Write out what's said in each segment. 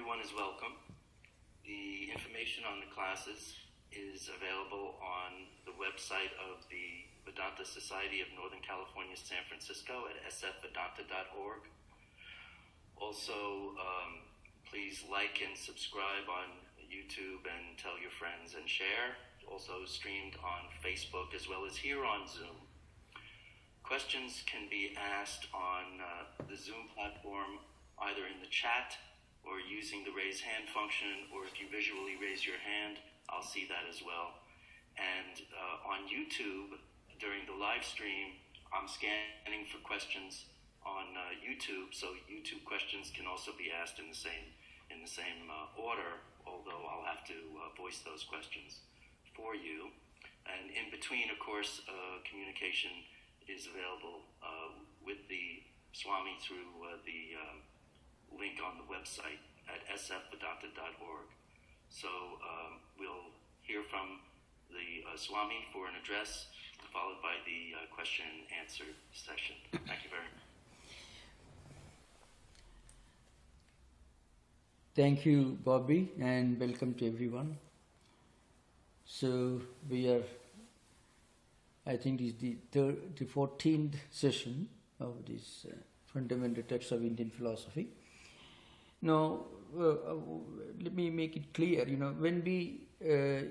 everyone is welcome. The information on the classes is available on the website of the Vedanta Society of Northern California, San Francisco at sfvedanta.org. Also, please like and subscribe on YouTube and tell your friends and share. Also streamed on Facebook as well as here on Zoom. Questions can be asked on the Zoom platform either in the chat or using the raise hand function, or if you visually raise your hand, I'll see that as well. And on YouTube, during the live stream, I'm scanning for questions on YouTube, so YouTube questions can also be asked in the same order, although I'll have to voice those questions for you. And in between, of course, communication is available with the Swami through the link on the website at sfvedanta.org. So we'll hear from the Swami for an address, followed by the question and answer session. Thank you very much. Thank you, Bobby, and welcome to everyone. So we are, I think this is the 14th session of this fundamental text of Indian philosophy. Now, let me make it clear, when we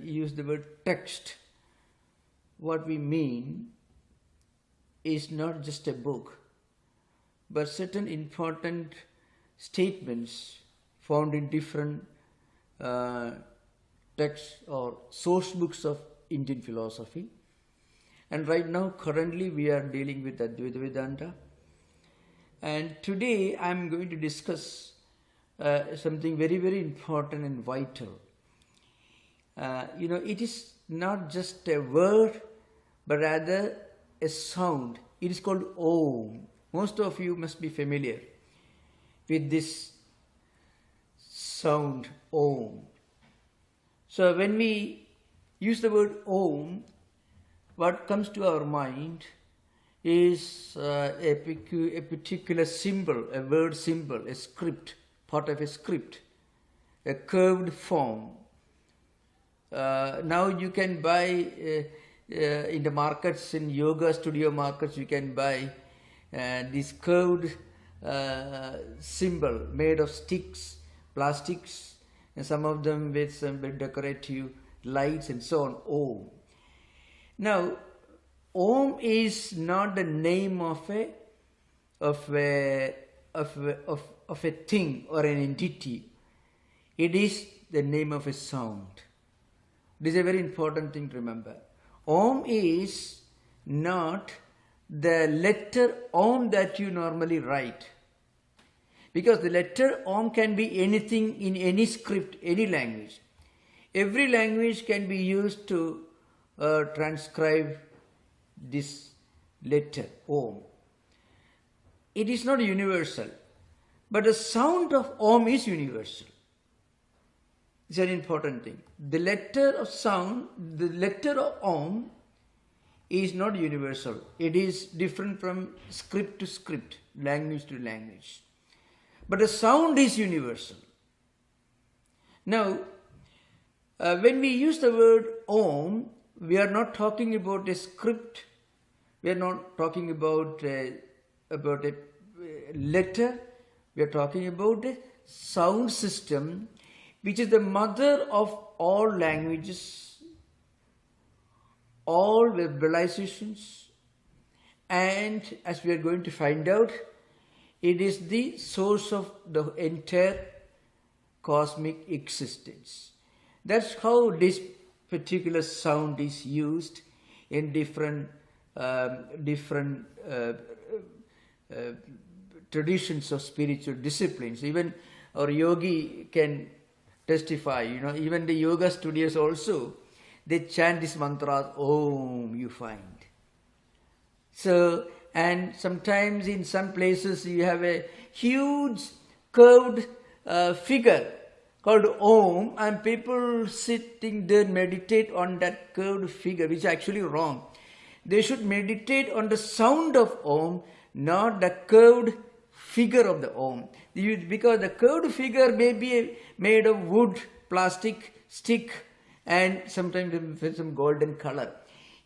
use the word text, what we mean is not just a book, but certain important statements found in different texts or source books of Indian philosophy. And right now, currently, we are dealing with Advaita Vedanta. And today, I am going to discuss something very, very important and vital. It is not just a word, but rather a sound. It is called Om. Most of you must be familiar with this sound, Om. So when we use the word Om, what comes to our mind is a particular symbol, a word symbol, a script, part of a script, a curved form. Now you can buy in the markets, in yoga studio markets, you can buy this curved symbol made of sticks, plastics, and some of them with some decorative lights and so on. Om. Now, Om is not the name of a thing or an entity. It is the name of a sound. This is a very important thing to remember. Om is not the letter Om that you normally write. Because the letter Om can be anything in any script, any language. Every language can be used to transcribe this letter Om. It is not universal, but the sound of Om is universal. It's an important thing. The letter of sound, the letter of Om is not universal. It is different from script to script, language to language. But the sound is universal. Now, when we use the word Om, we are not talking about a script. We are not talking about a letter. We are talking about a sound system which is the mother of all languages, all verbalizations, and as we are going to find out, it is the source of the entire cosmic existence. That's how this particular sound is used in different traditions of spiritual disciplines. Even our yogi can testify, even the yoga studios also, they chant this mantra, Om, you find. So, and sometimes in some places you have a huge curved figure called Om, and people sitting there meditate on that curved figure, which is actually wrong. They should meditate on the sound of Om, not the curved figure of the Om. Because the curved figure may be made of wood, plastic, stick, and sometimes with some golden color.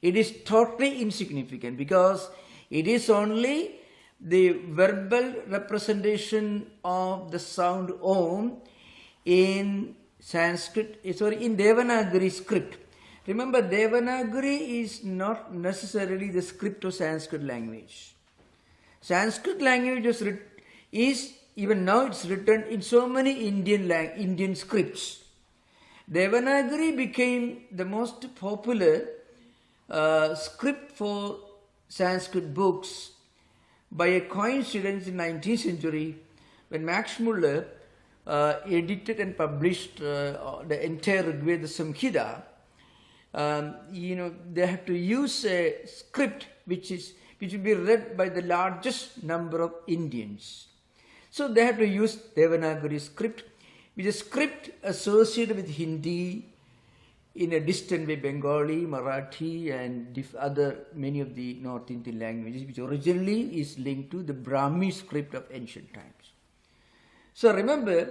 It is totally insignificant because it is only the verbal representation of the sound Om in Sanskrit, in Devanagari script. Remember, Devanagari is not necessarily the script of Sanskrit language. Sanskrit language is even now it's written in so many Indian scripts. Devanagari became the most popular script for Sanskrit books by a coincidence in 19th century when Max Muller edited and published the entire Rigveda Samhita. They have to use a script which will be read by the largest number of Indians. So they have to use Devanagari script, which is a script associated with Hindi, in a distant way Bengali, Marathi, and many of the North Indian languages, which originally is linked to the Brahmi script of ancient times. So remember,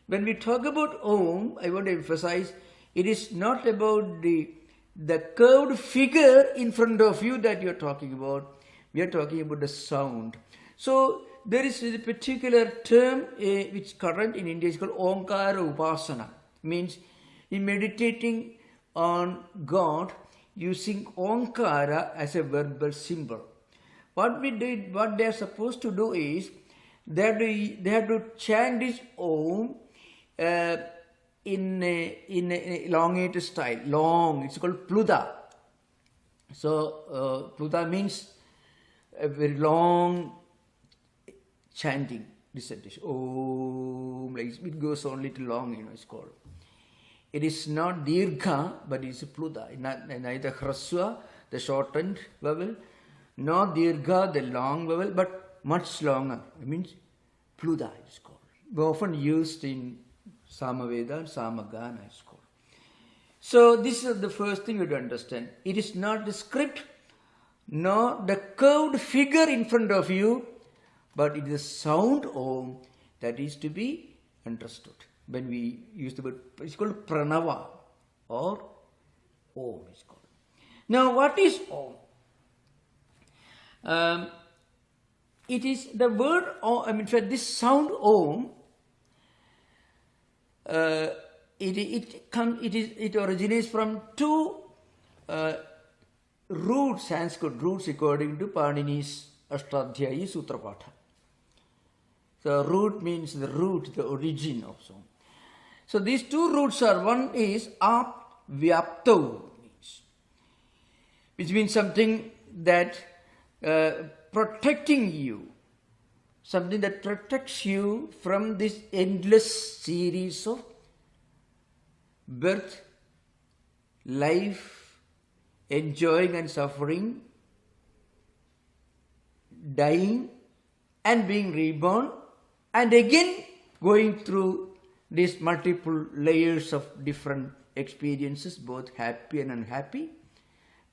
when we talk about Om, I want to emphasize, it is not about the curved figure in front of you that you are talking about. We are talking about the sound. So there is a particular term which current in India is called Omkara Upasana. Means in meditating on God using Omkara as a verbal symbol. What they are supposed to do is they have to chant this Om in a elongated style, long. It's called Pluda. So Pluda means a very long chanting, dissertation. Om, like it goes on little long, it's called. It is not Dirgha, but it is Pluda. Neither Hraswa, the shortened vowel, nor Dirgha, the long vowel, but much longer. It means Pluda is called. Often used in Samaveda and Samagana is called. So this is the first thing you have to understand. It is not the script, nor the curved figure in front of you, but it is the sound Om that is to be understood. When we use the word, it's called Pranava or Om is called. Now what is Om? It is the word Om, this sound Om, it originates from two roots, Sanskrit roots according to Panini's Ashtadhyayi Sutrapatha. So root means the root, the origin of song. So these two roots are, one is Ap Vyapto, which means something that protecting you, something that protects you from this endless series of birth, life, enjoying and suffering, dying and being reborn, and again going through these multiple layers of different experiences, both happy and unhappy,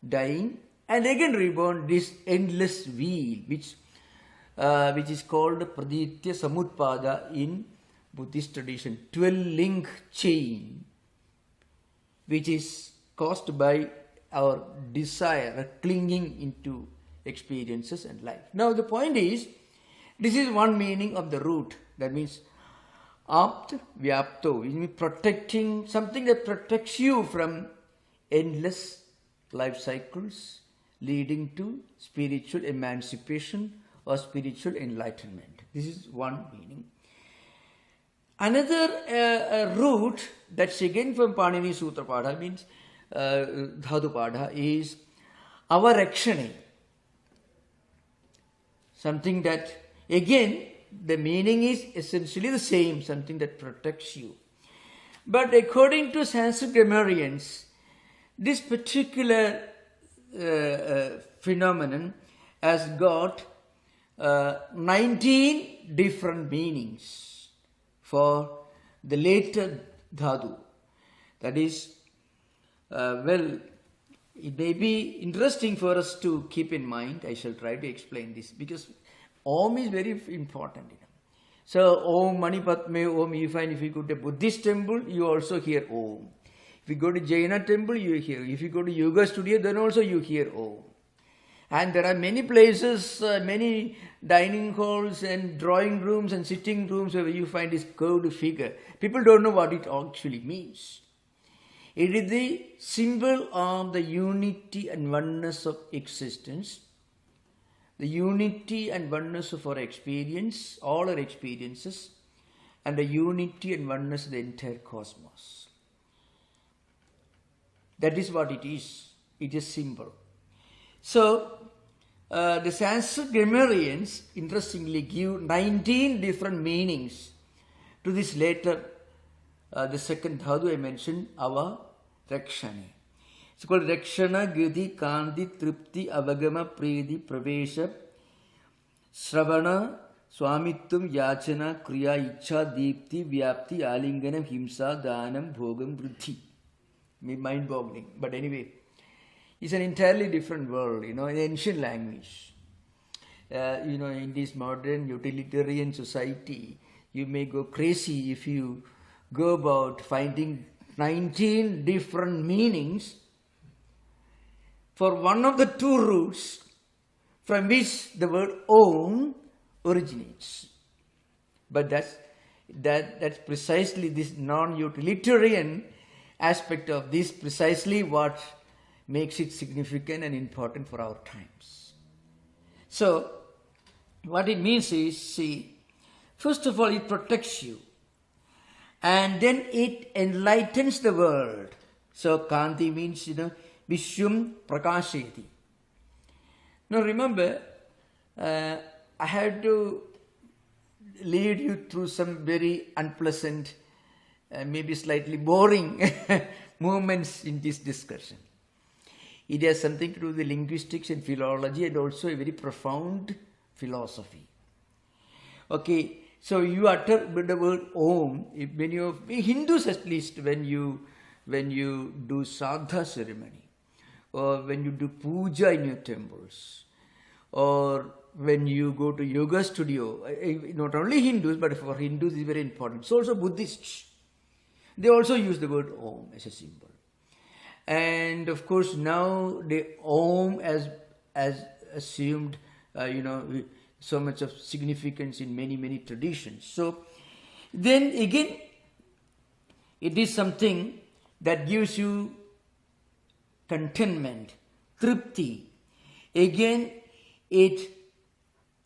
dying and again reborn, this endless wheel, which is called Praditya Samutpada in Buddhist tradition, 12-link chain, which is caused by our desire, clinging into experiences and life. Now the point is, this is one meaning of the root. That means Apt Vyapto, it means protecting, something that protects you from endless life cycles leading to spiritual emancipation or spiritual enlightenment. This is one meaning. Another root that's again from Panini Sutrapada, means Dhatupada, is avarakshane. Something that, again, the meaning is essentially the same, something that protects you. But according to Sanskrit grammarians, this particular phenomenon has got 19 different meanings for the later dhatu. That is, it may be interesting for us to keep in mind. I shall try to explain this, because Om is very important. So, Om Mani Padme Om, you find if you go to a Buddhist temple, you also hear Om. If you go to Jaina temple, you hear. If you go to yoga studio, then also you hear Om. And there are many places, many dining halls and drawing rooms and sitting rooms where you find this curved figure. People don't know what it actually means. It is the symbol of the unity and oneness of existence, the unity and oneness of our experience, all our experiences, and the unity and oneness of the entire cosmos. That is what it is. It is symbol. So, the Sanskrit grammarians interestingly give 19 different meanings to this later, the second dhatu I mentioned, ava rakshane. It's called rakshana, gati, kanti, tripti, avagama, priti, pravesha, sravana, swamitvam, yachana, kriya, ichha, deepti, vyapti, alinganam, himsa, danam, bhogam, vriddhi. Mind-boggling. But anyway, it's an entirely different world, in ancient language. In this modern utilitarian society, you may go crazy if you go about finding 19 different meanings for one of the two roots from which the word Om originates. But that's precisely this non-utilitarian aspect of this, precisely what makes it significant and important for our times. So, what it means is, see, first of all, it protects you. And then it enlightens the world. So, Kanti means, Vishwam Prakasheti. Now, remember, I had to lead you through some very unpleasant, maybe slightly boring moments in this discussion. It has something to do with linguistics and philology and also a very profound philosophy. Okay, so you utter the word Om, when you, Hindus at least, when you do Sadha ceremony, or when you do puja in your temples, or when you go to yoga studio, not only Hindus, but for Hindus it's very important. It's also Buddhists. They also use the word Om as a symbol. And of course now the Om as assumed, so much of significance in many traditions. So then again, it is something that gives you contentment, tripti. Again, it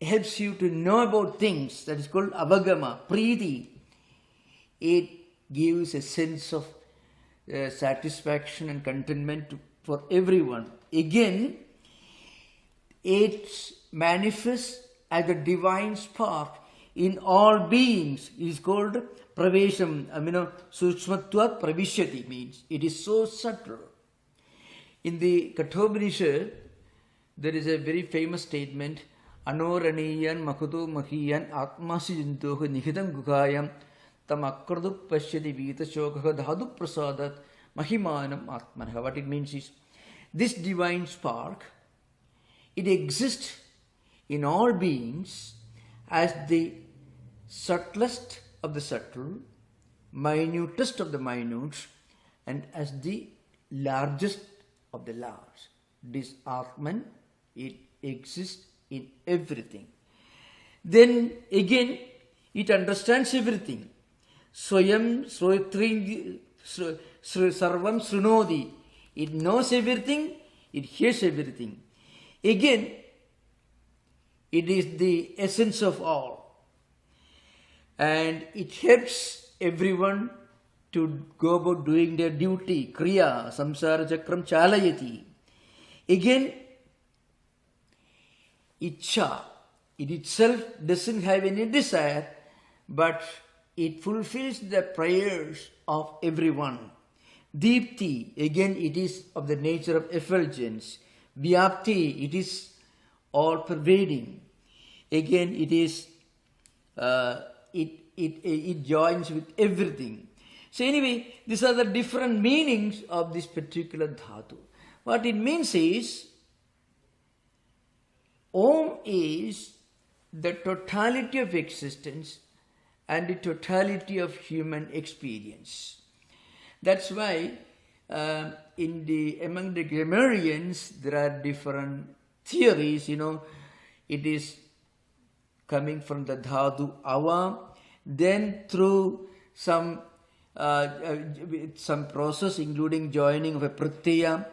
helps you to know about things. That is called avagama, priti. It gives a sense of satisfaction and contentment for everyone. Again, it manifests as a divine spark in all beings. It is called pravesham, sushmatvat pravishyati, means it is so subtle. In the Kathopanishad, there is a very famous statement, Anoraniyan makuto mahiyan atmasi jintoha nihidam gukayam tam akradu pashyati vita shokaha dhadu prasadat mahimanam atmanaha. What it means is, this divine spark, it exists in all beings as the subtlest of the subtle, minutest of the minute, and as the largest of the large. This Atman, it exists in everything. Then again, it understands everything. Swayam Sroitri Sarvam Srunodi. It knows everything, it hears everything. Again, it is the essence of all. And it helps everyone to go about doing their duty. Kriya, samsara chakram chalayati. Again, Ichha, it itself doesn't have any desire, but it fulfills the prayers of everyone. Deepti, again it is of the nature of effulgence. Vyapti, it is all pervading. Again it is, it joins with everything. So anyway, these are the different meanings of this particular dhatu. What it means is, Om is the totality of existence and the totality of human experience. That's why among the grammarians there are different theories. It is coming from the dhatu ava, then through some process including joining of a pratyaya,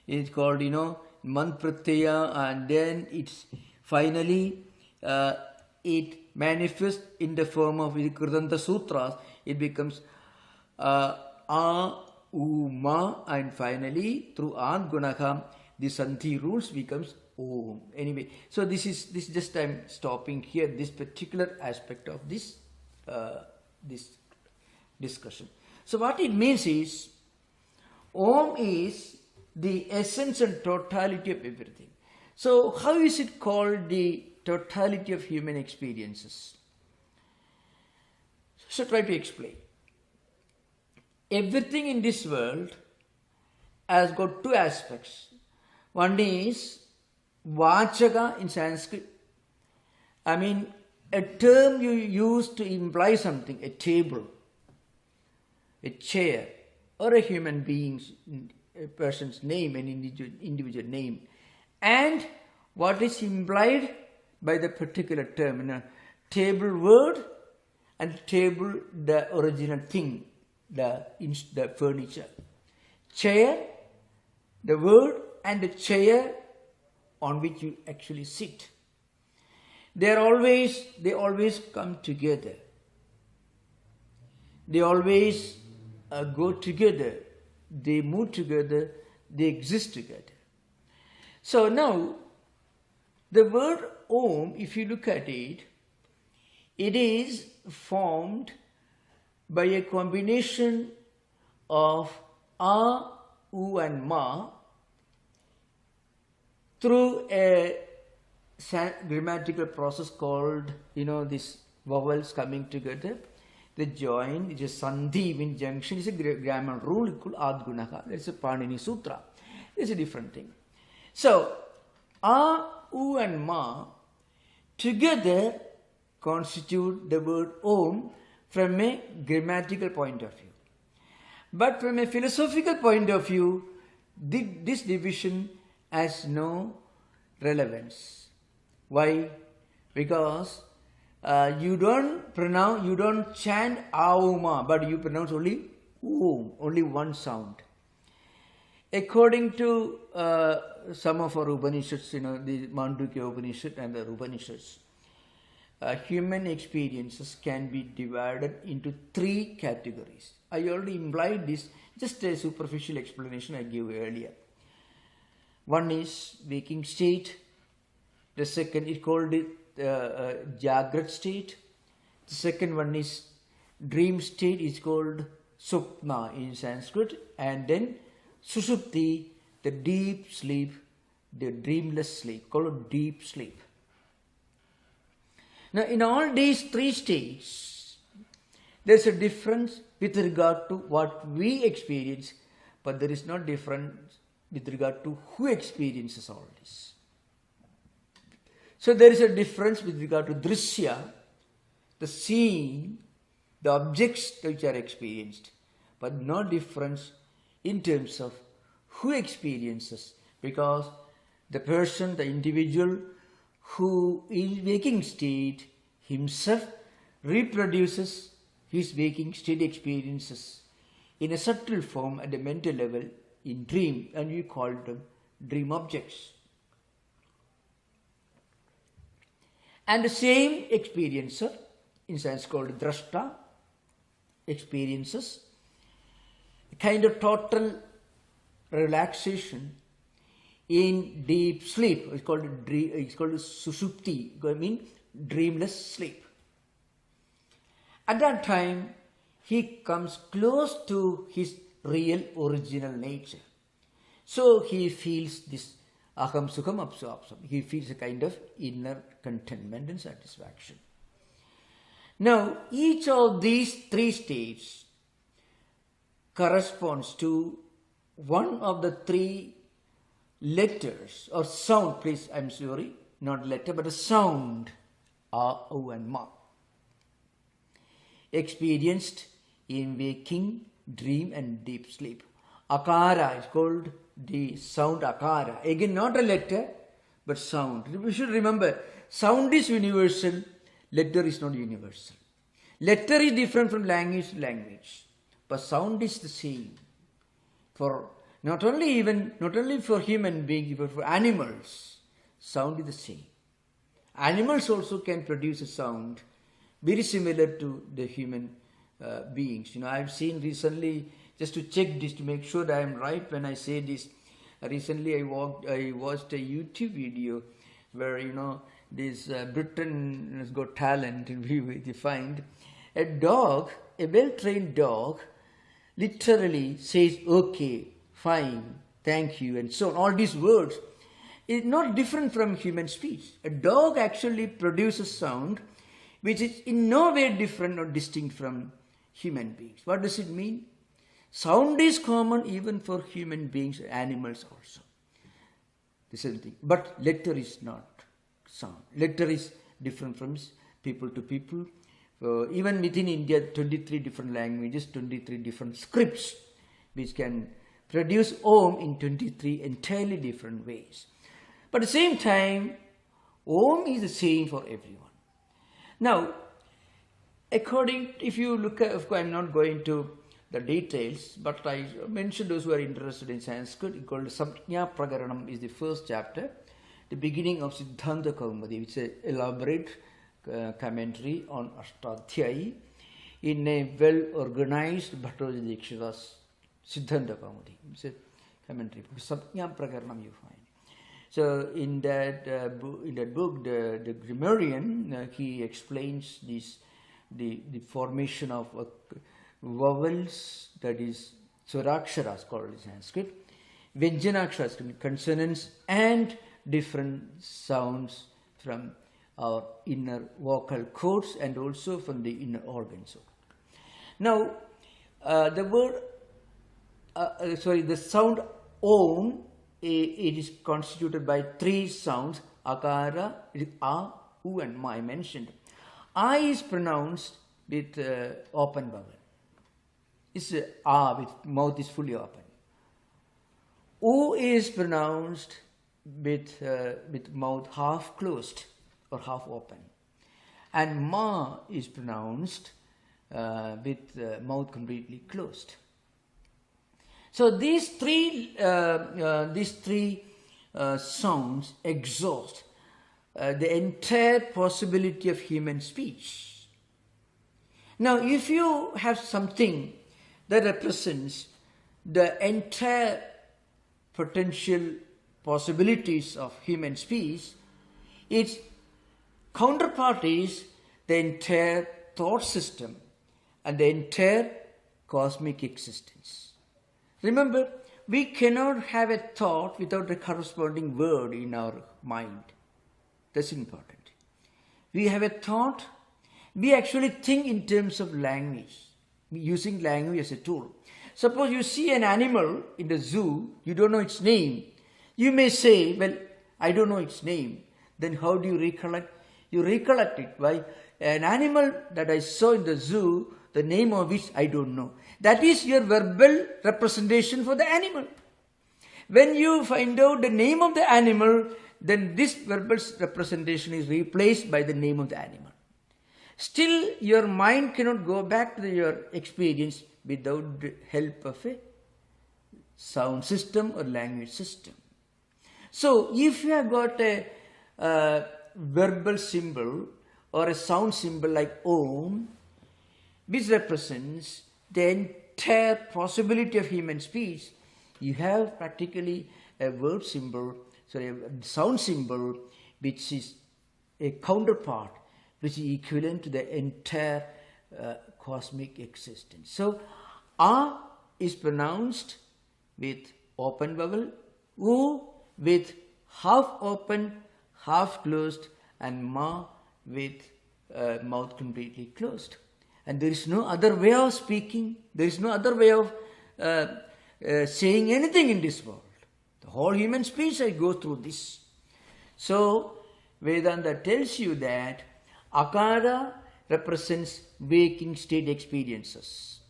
it's called man pratyaya, and then it's finally it manifests in the form of the Kridanta Sutras. It becomes a, u, ma, and finally through Adgunaka the Sandhi rules becomes Om. Anyway, so this is just I'm stopping here this particular aspect of this discussion. So what it means is Om is the essence and totality of everything. So how is it called the totality of human experiences? So try to explain. Everything in this world has got two aspects. One is Vachaka in Sanskrit. I mean, a term you use to imply something, a table, a chair, or a human being's, a person's name, an individual name, and what is implied by the particular term. Table word and table the original thing, the furniture. Chair, the word, and the chair on which you actually sit. They always come together. They always go together. They move together. They exist together. So now, the word Om, if you look at it, it is formed by a combination of A, U and Ma through a grammatical process called, these vowels coming together. The join, it is Sandhi, means junction, is a grammar rule called Adgunaka. That's a Panini Sutra. It's a different thing. So, A, U and Ma together constitute the word Om from a grammatical point of view. But from a philosophical point of view, this division has no relevance. Why? Because you don't chant Auma, but you pronounce only Om, only one sound. According to some of our Upanishads, the Mandukya Upanishad and the Upanishads, human experiences can be divided into three categories. I already implied this, just a superficial explanation I gave earlier. One is waking state. The second, it called it Jagrat state. The second one is dream state, is called Supna in Sanskrit. And then Sushupti, the deep sleep, the dreamless sleep, called deep sleep. Now, in all these three states, there's a difference with regard to what we experience, but there is no difference with regard to who experiences all this. So there is a difference with regard to drishya, the seeing, the objects which are experienced, but no difference in terms of who experiences, because the person, the individual who is waking state himself reproduces his waking state experiences in a subtle form at the mental level in dream, and we call them dream objects. And the same experiencer, in science called drashta, experiences a kind of total relaxation in deep sleep. It's called sushupti, I mean dreamless sleep. At that time, he comes close to his real original nature. So he feels this aham sukham apsam. He feels a kind of inner contentment and satisfaction. Now, each of these three states corresponds to one of the three letters or sound, please, I'm sorry, not letter, but a sound A, U and Ma. Experienced in waking, dream and deep sleep. Akara is called the sound akara. Again, not a letter, but sound. We should remember, sound is universal, letter is not universal. Letter is different from language to language, but sound is the same. For not only for human beings, but for animals, sound is the same. Animals also can produce a sound very similar to the human beings. I've seen recently, just to check this, to make sure that I am right when I say this, recently I watched a YouTube video where, this Britain has got talent, we find a dog, a well-trained dog, literally says, okay, fine, thank you, and so on. All these words is not different from human speech. A dog actually produces sound which is in no way different or distinct from human beings. What does it mean? Sound is common even for human beings, animals also. The same thing. But letter is not sound. Letter is different from people to people. Even within India, 23 different languages, 23 different scripts, which can produce Om in 23 entirely different ways. But at the same time, Om is the same for everyone. Now, if you look at, of course, I'm not going to the details, but I mentioned those who are interested in Sanskrit, called Samjna Prakaranam is the first chapter, the beginning of Siddhanta Kaumadi, which is an elaborate commentary on Ashtadhyayi in a well-organized Bhattoji Dikshita's Siddhanta Kaumadi. It's a commentary. Samjna Prakaranam you find. So in that book, the grammarian, he explains the formation of vowels, that is swaraksharas called in Sanskrit, vyanjanaksharas, consonants and different sounds from our inner vocal cords and also from the inner organs. Now, the sound Om, it is constituted by three sounds, akara, A, U and Ma I mentioned. A is pronounced with open vowel. It's A, with mouth is fully open. U is pronounced with mouth half closed or half open. And Ma is pronounced with mouth completely closed. So these three sounds exhaust the entire possibility of human speech. Now, if you have something that represents the entire potential possibilities of human speech, its counterpart is the entire thought system and the entire cosmic existence. Remember, we cannot have a thought without a corresponding word in our mind. That's important. We have a thought, we actually think in terms of language, using language as a tool. Suppose you see an animal in the zoo, you don't know its name. You may say, well, I don't know its name. Then how do you recollect? You recollect it by an animal that I saw in the zoo, the name of which I don't know. That is your verbal representation for the animal. When you find out the name of the animal, then this verbal representation is replaced by the name of the animal. Still, your mind cannot go back to your experience without the help of a sound system or language system. So, if you have got a verbal symbol or a sound symbol like Om, which represents the entire possibility of human speech, you have practically a word symbol, a sound symbol, which is a counterpart, which is equivalent to the entire cosmic existence. So, A is pronounced with open vowel, U with half open, half closed, and Ma with mouth completely closed. And there is no other way of speaking, there is no other way of saying anything in this world. The whole human speech I go through this. So, Vedanta tells you that Akara represents waking state experiences.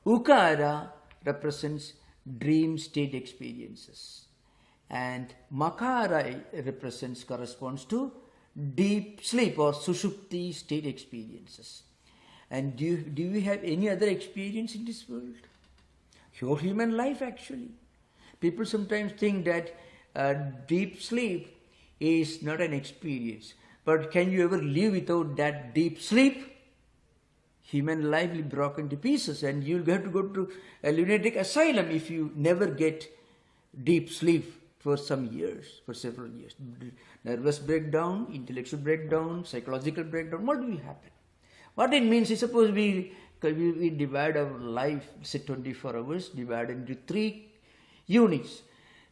Ukara represents dream state experiences. And Makara corresponds to deep sleep or sushupti state experiences. And do we have any other experience in this world? Your human life actually. People sometimes think that deep sleep is not an experience. But can you ever live without that deep sleep? Human life will be broken to pieces and you'll have to go to a lunatic asylum if you never get deep sleep for some years, for several years. Nervous breakdown, intellectual breakdown, psychological breakdown, what will happen? What it means is, suppose we divide our life, say 24 hours, divide into 3 units.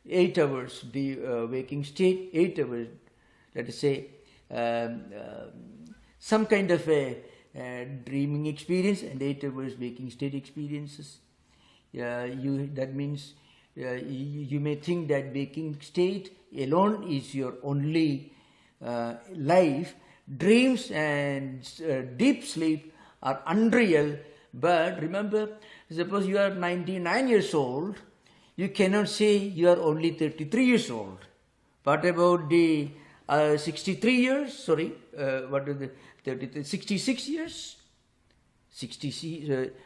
8 hours the waking state, 8 hours, let us say, some kind of a dreaming experience, and 8 hours waking state experiences. That means you may think that waking state alone is your only life. Dreams and deep sleep are unreal. But remember, suppose you are 99 years old, you cannot say you are only 33 years old. What about the 63 years? Sorry, what is the 33? 66 years?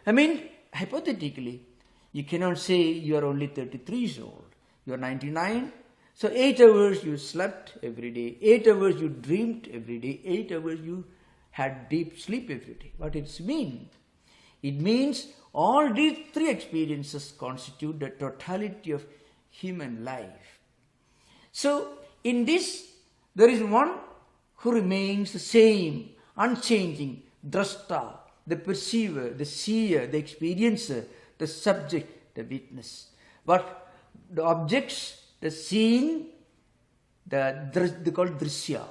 I mean, hypothetically, you cannot say you are only 33 years old. You are 99. So 8 hours you slept every day. 8 hours you dreamed every day. 8 hours you had deep sleep every day. What does it mean? It means all these 3 experiences constitute the totality of human life. So in this, there is one who remains the same, unchanging, drashta, the perceiver, the seer, the experiencer, the subject, the witness. But the objects, the seeing, they called drishya,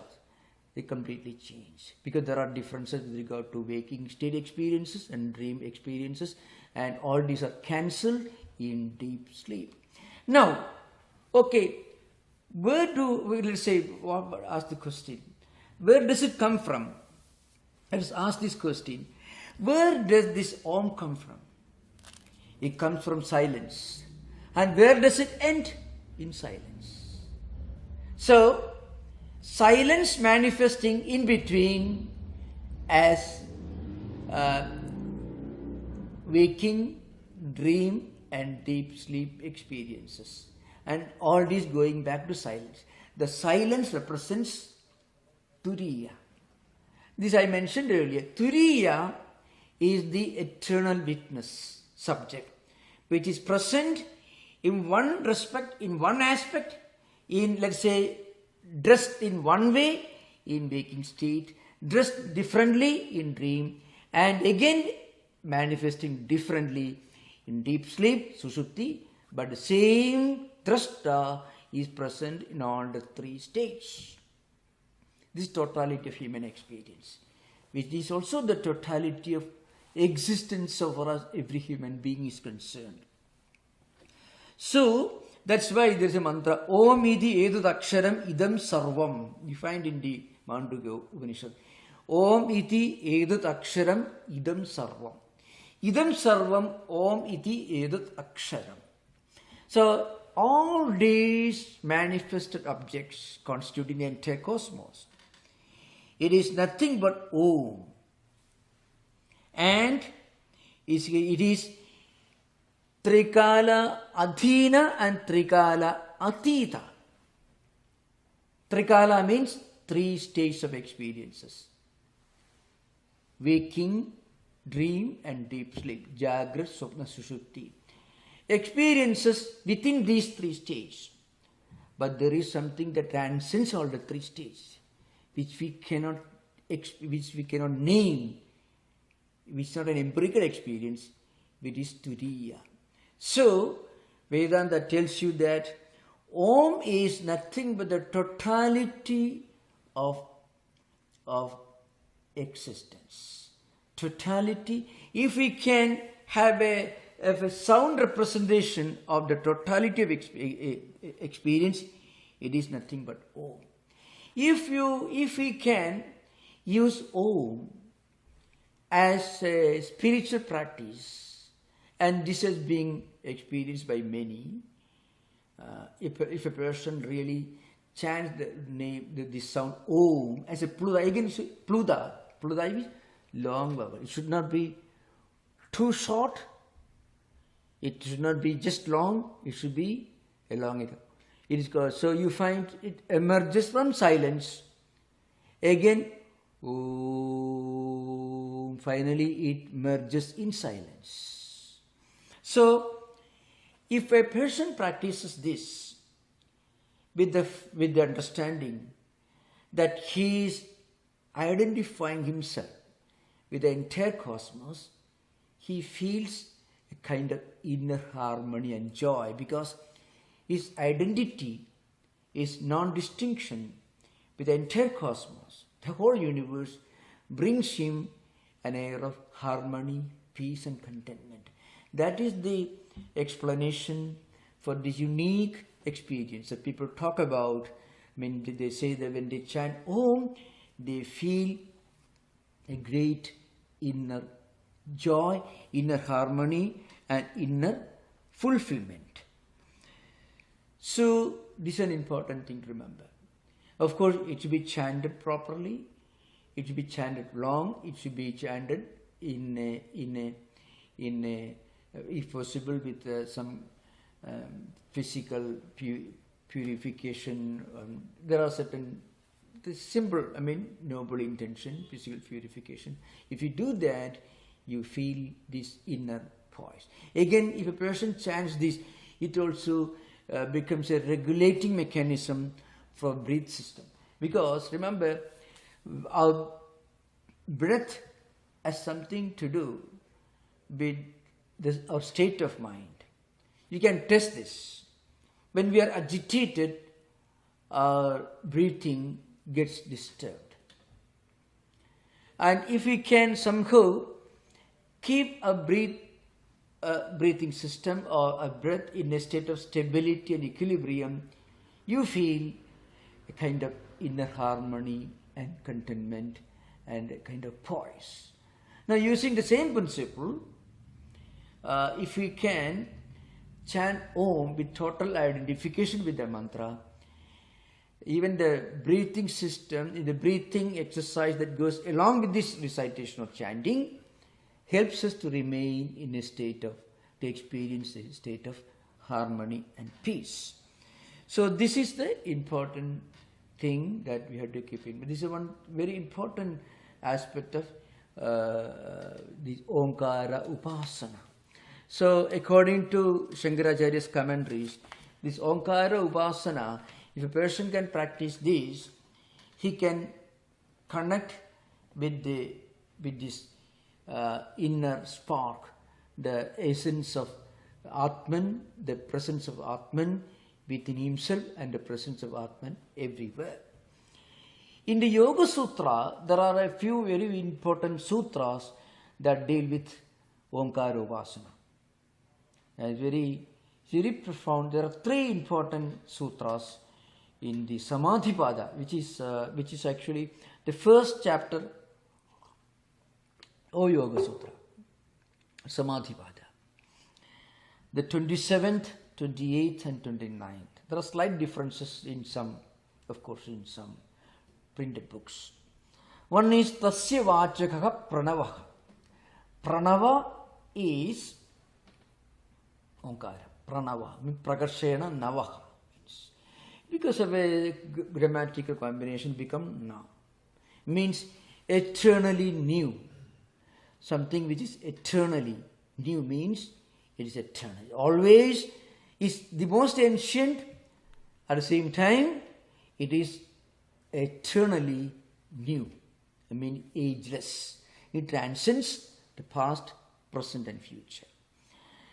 they completely change. Because there are differences with regard to waking state experiences and dream experiences, and all these are cancelled in deep sleep. Now, okay, let's say, ask the question, where does it come from? Let's ask this question. Where does this Om come from? It comes from silence. And where does it end? In silence. So, silence manifesting in between as waking, dream and deep sleep experiences. And all this going back to silence. The silence represents Turiya. This I mentioned earlier. Turiya is the eternal witness subject, which is present in one respect, in one aspect, in, let's say, dressed in one way in waking state, dressed differently in dream, and again manifesting differently in deep sleep, sushupti, but the same drashta is present in all the 3 states. This totality of human experience, which is also the totality of existence so far as every human being is concerned. So, that's why there is a mantra, Om iti edut aksharam idam sarvam. You find in the Mandukya Upanishad. Om iti edut aksharam idam sarvam. Idam sarvam Om iti edut aksharam. So, all these manifested objects constituting the entire cosmos, it is nothing but Om. And it is Trikala Adhina and Trikala Atita. Trikala means 3 states of experiences. Waking, dream and deep sleep. Jagrat, Swapna, Sushupti. Experiences within these 3 states. But there is something that transcends all the 3 states, which we cannot name, which is not an empirical experience, which is Turiya. So, Vedanta tells you that Om is nothing but the totality of existence. Totality. If we can have a sound representation of the totality of experience, it is nothing but Om. If we can use Om as a spiritual practice, and this has been experienced by many. If a person really chants the name, the sound Om as a Pluda, again Pluda is long vowel. It should not be too short. It should not be just long. It should be a long. It is called. So you find it emerges from silence. Again, Om. Finally, it merges in silence. So, if a person practices this with the understanding that he is identifying himself with the entire cosmos, he feels a kind of inner harmony and joy, because his identity is non-distinction with the entire cosmos. The whole universe brings him an air of harmony, peace and contentment. That is the explanation for this unique experience that people talk about. I mean, they say that when they chant Om, they feel a great inner joy, inner harmony and inner fulfillment. So this is an important thing to remember. Of course, it should be chanted properly. It should be chanted long. It should be chanted in a if possible, with some physical purification. There are certain simple, noble intention, physical purification. If you do that, you feel this inner poise. Again, if a person chants this, it also becomes a regulating mechanism for breath system. Because remember, our breath has something to do with our state of mind. You can test this. When we are agitated, our breathing gets disturbed. And if we can somehow keep a breathing system or a breath in a state of stability and equilibrium, you feel a kind of inner harmony and contentment and a kind of poise. Now, using the same principle, if we can chant Om with total identification with the mantra, even the breathing system, the breathing exercise that goes along with this recitation or chanting, helps us to remain in a state of, to experience a state of harmony and peace. So this is the important thing that we have to keep in mind. This is one very important aspect of the Omkara Upasana. So according to Shankaracharya's commentaries, this Omkara Upasana, if a person can practice this, he can connect with this inner spark, the essence of Atman, the presence of Atman within himself and the presence of Atman everywhere. In the Yoga Sutra, there are a few very important sutras that deal with Omkara Upasana. It's very profound. There are three important sutras in the Samadhipada, which is actually the first chapter of Yoga Sutra, Samadhipada. The 27th, 28th and 29th. There are slight differences in some printed books. One is Tasya Vachakaha Pranavaha. Pranava is Omkara. Pranava, Prakarshena Navaha. Because of a grammatical combination become Na. Means eternally new. Something which is eternally new means it is eternal. Always is the most ancient, at the same time it is eternally new. Ageless. It transcends the past, present and future.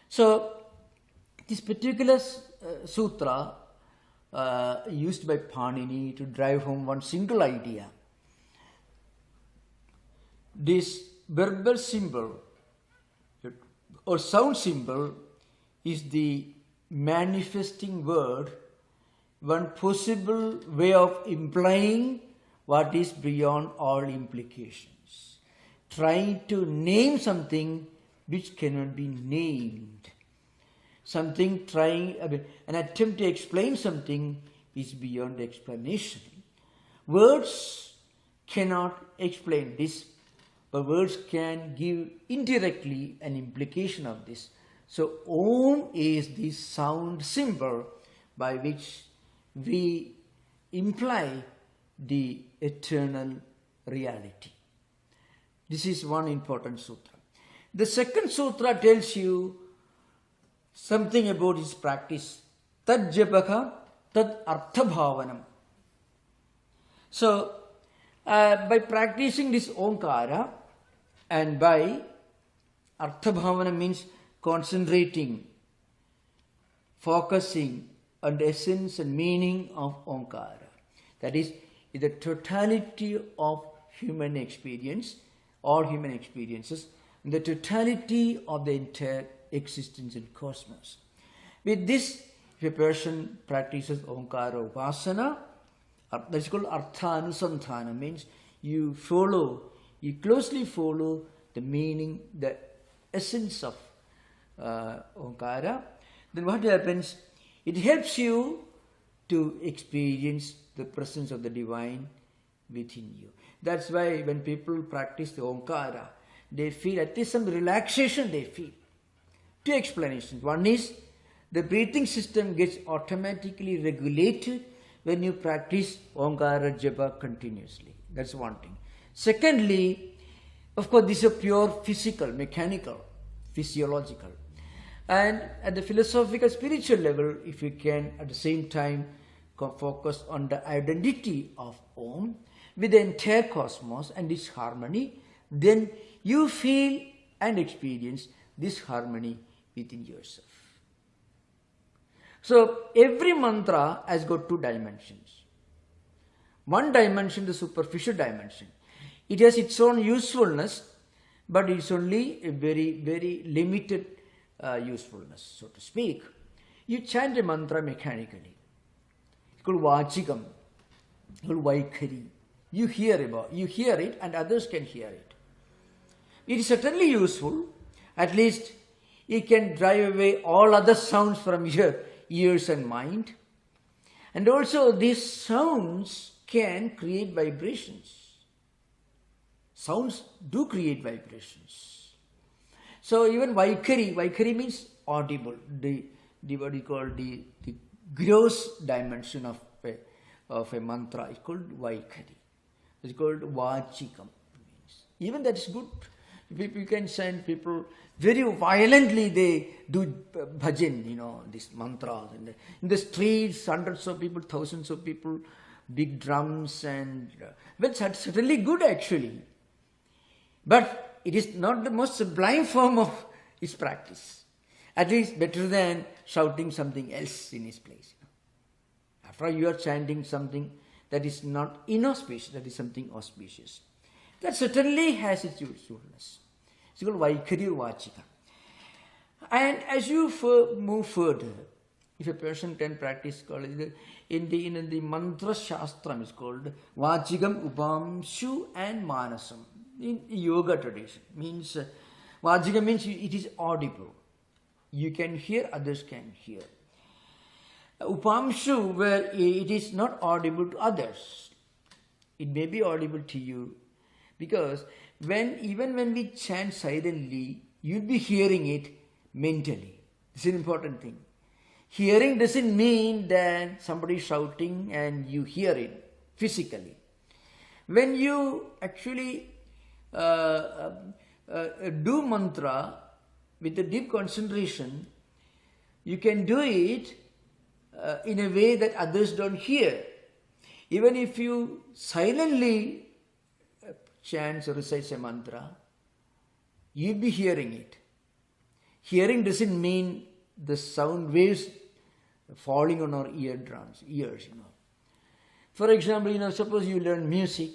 So this particular sutra used by Panini to drive home one single idea. This verbal symbol or sound symbol is the manifesting word, one possible way of implying what is beyond all implications. Trying to name something which cannot be named. An attempt to explain something is beyond explanation. Words cannot explain this, but words can give indirectly an implication of this. So Om is the sound symbol by which we imply the eternal reality. This is one important sutra. The second sutra tells you something about his practice. Tad japaka, tad artha bhavanam. So, by practicing this Omkara and by artha bhavana means concentrating, focusing on the essence and meaning of Omkara. That is the totality of human experience, all human experiences, and the totality of the entire existence in cosmos. With this, if a person practices Omkara Upasana, that is called Arthanusandhana, means you closely follow the meaning, the essence of Omkara. Then what happens? It helps you to experience the presence of the divine within you. That's why when people practice the Omkara, they feel at least some relaxation they feel. Two explanations. One is the breathing system gets automatically regulated when you practice Omkara Japa continuously. That's one thing. Secondly, of course, this is pure physical, mechanical, physiological. And at the philosophical, spiritual level, if you can at the same time focus on the identity of Om with the entire cosmos and its harmony, then you feel and experience this harmony within yourself. So every mantra has got two dimensions. One dimension, the superficial dimension. It has its own usefulness, but it's only a very, very limited usefulness, so to speak. You chant a mantra mechanically. It's called Vachikam. It's called Vaikhari. You hear it and others can hear it. It is certainly useful. At least it can drive away all other sounds from your ears and mind. And also these sounds can create vibrations. Sounds do create vibrations. So even Vaikhari means audible, the what you call the gross dimension of a mantra is called Vaikhari. It's called Vachikam. Even that is good. You can send people very violently, they do bhajan, these mantras. In the streets, hundreds of people, thousands of people, big drums and... well, that's certainly good actually. But it is not the most sublime form of his practice. At least better than shouting something else in his place. After all, you are chanting something that is not inauspicious, that is something auspicious. That certainly has its usefulness. It's called Vaikhari or Vachika. And as you move further, if a person can practice, in the mantra shastram is called Vachikam, Upamshu and Manasam. In yoga tradition, means Vachika means it is audible. You can hear, others can hear. Upamshu, where it is not audible to others. It may be audible to you, because even when we chant silently, you'll be hearing it mentally. This is an important thing. Hearing doesn't mean that somebody is shouting and you hear it physically. When you actually do mantra with a deep concentration, you can do it in a way that others don't hear. Even if you silently chants or recites a mantra, you'll be hearing it. Hearing doesn't mean the sound waves falling on our ears. For example, suppose you learn music,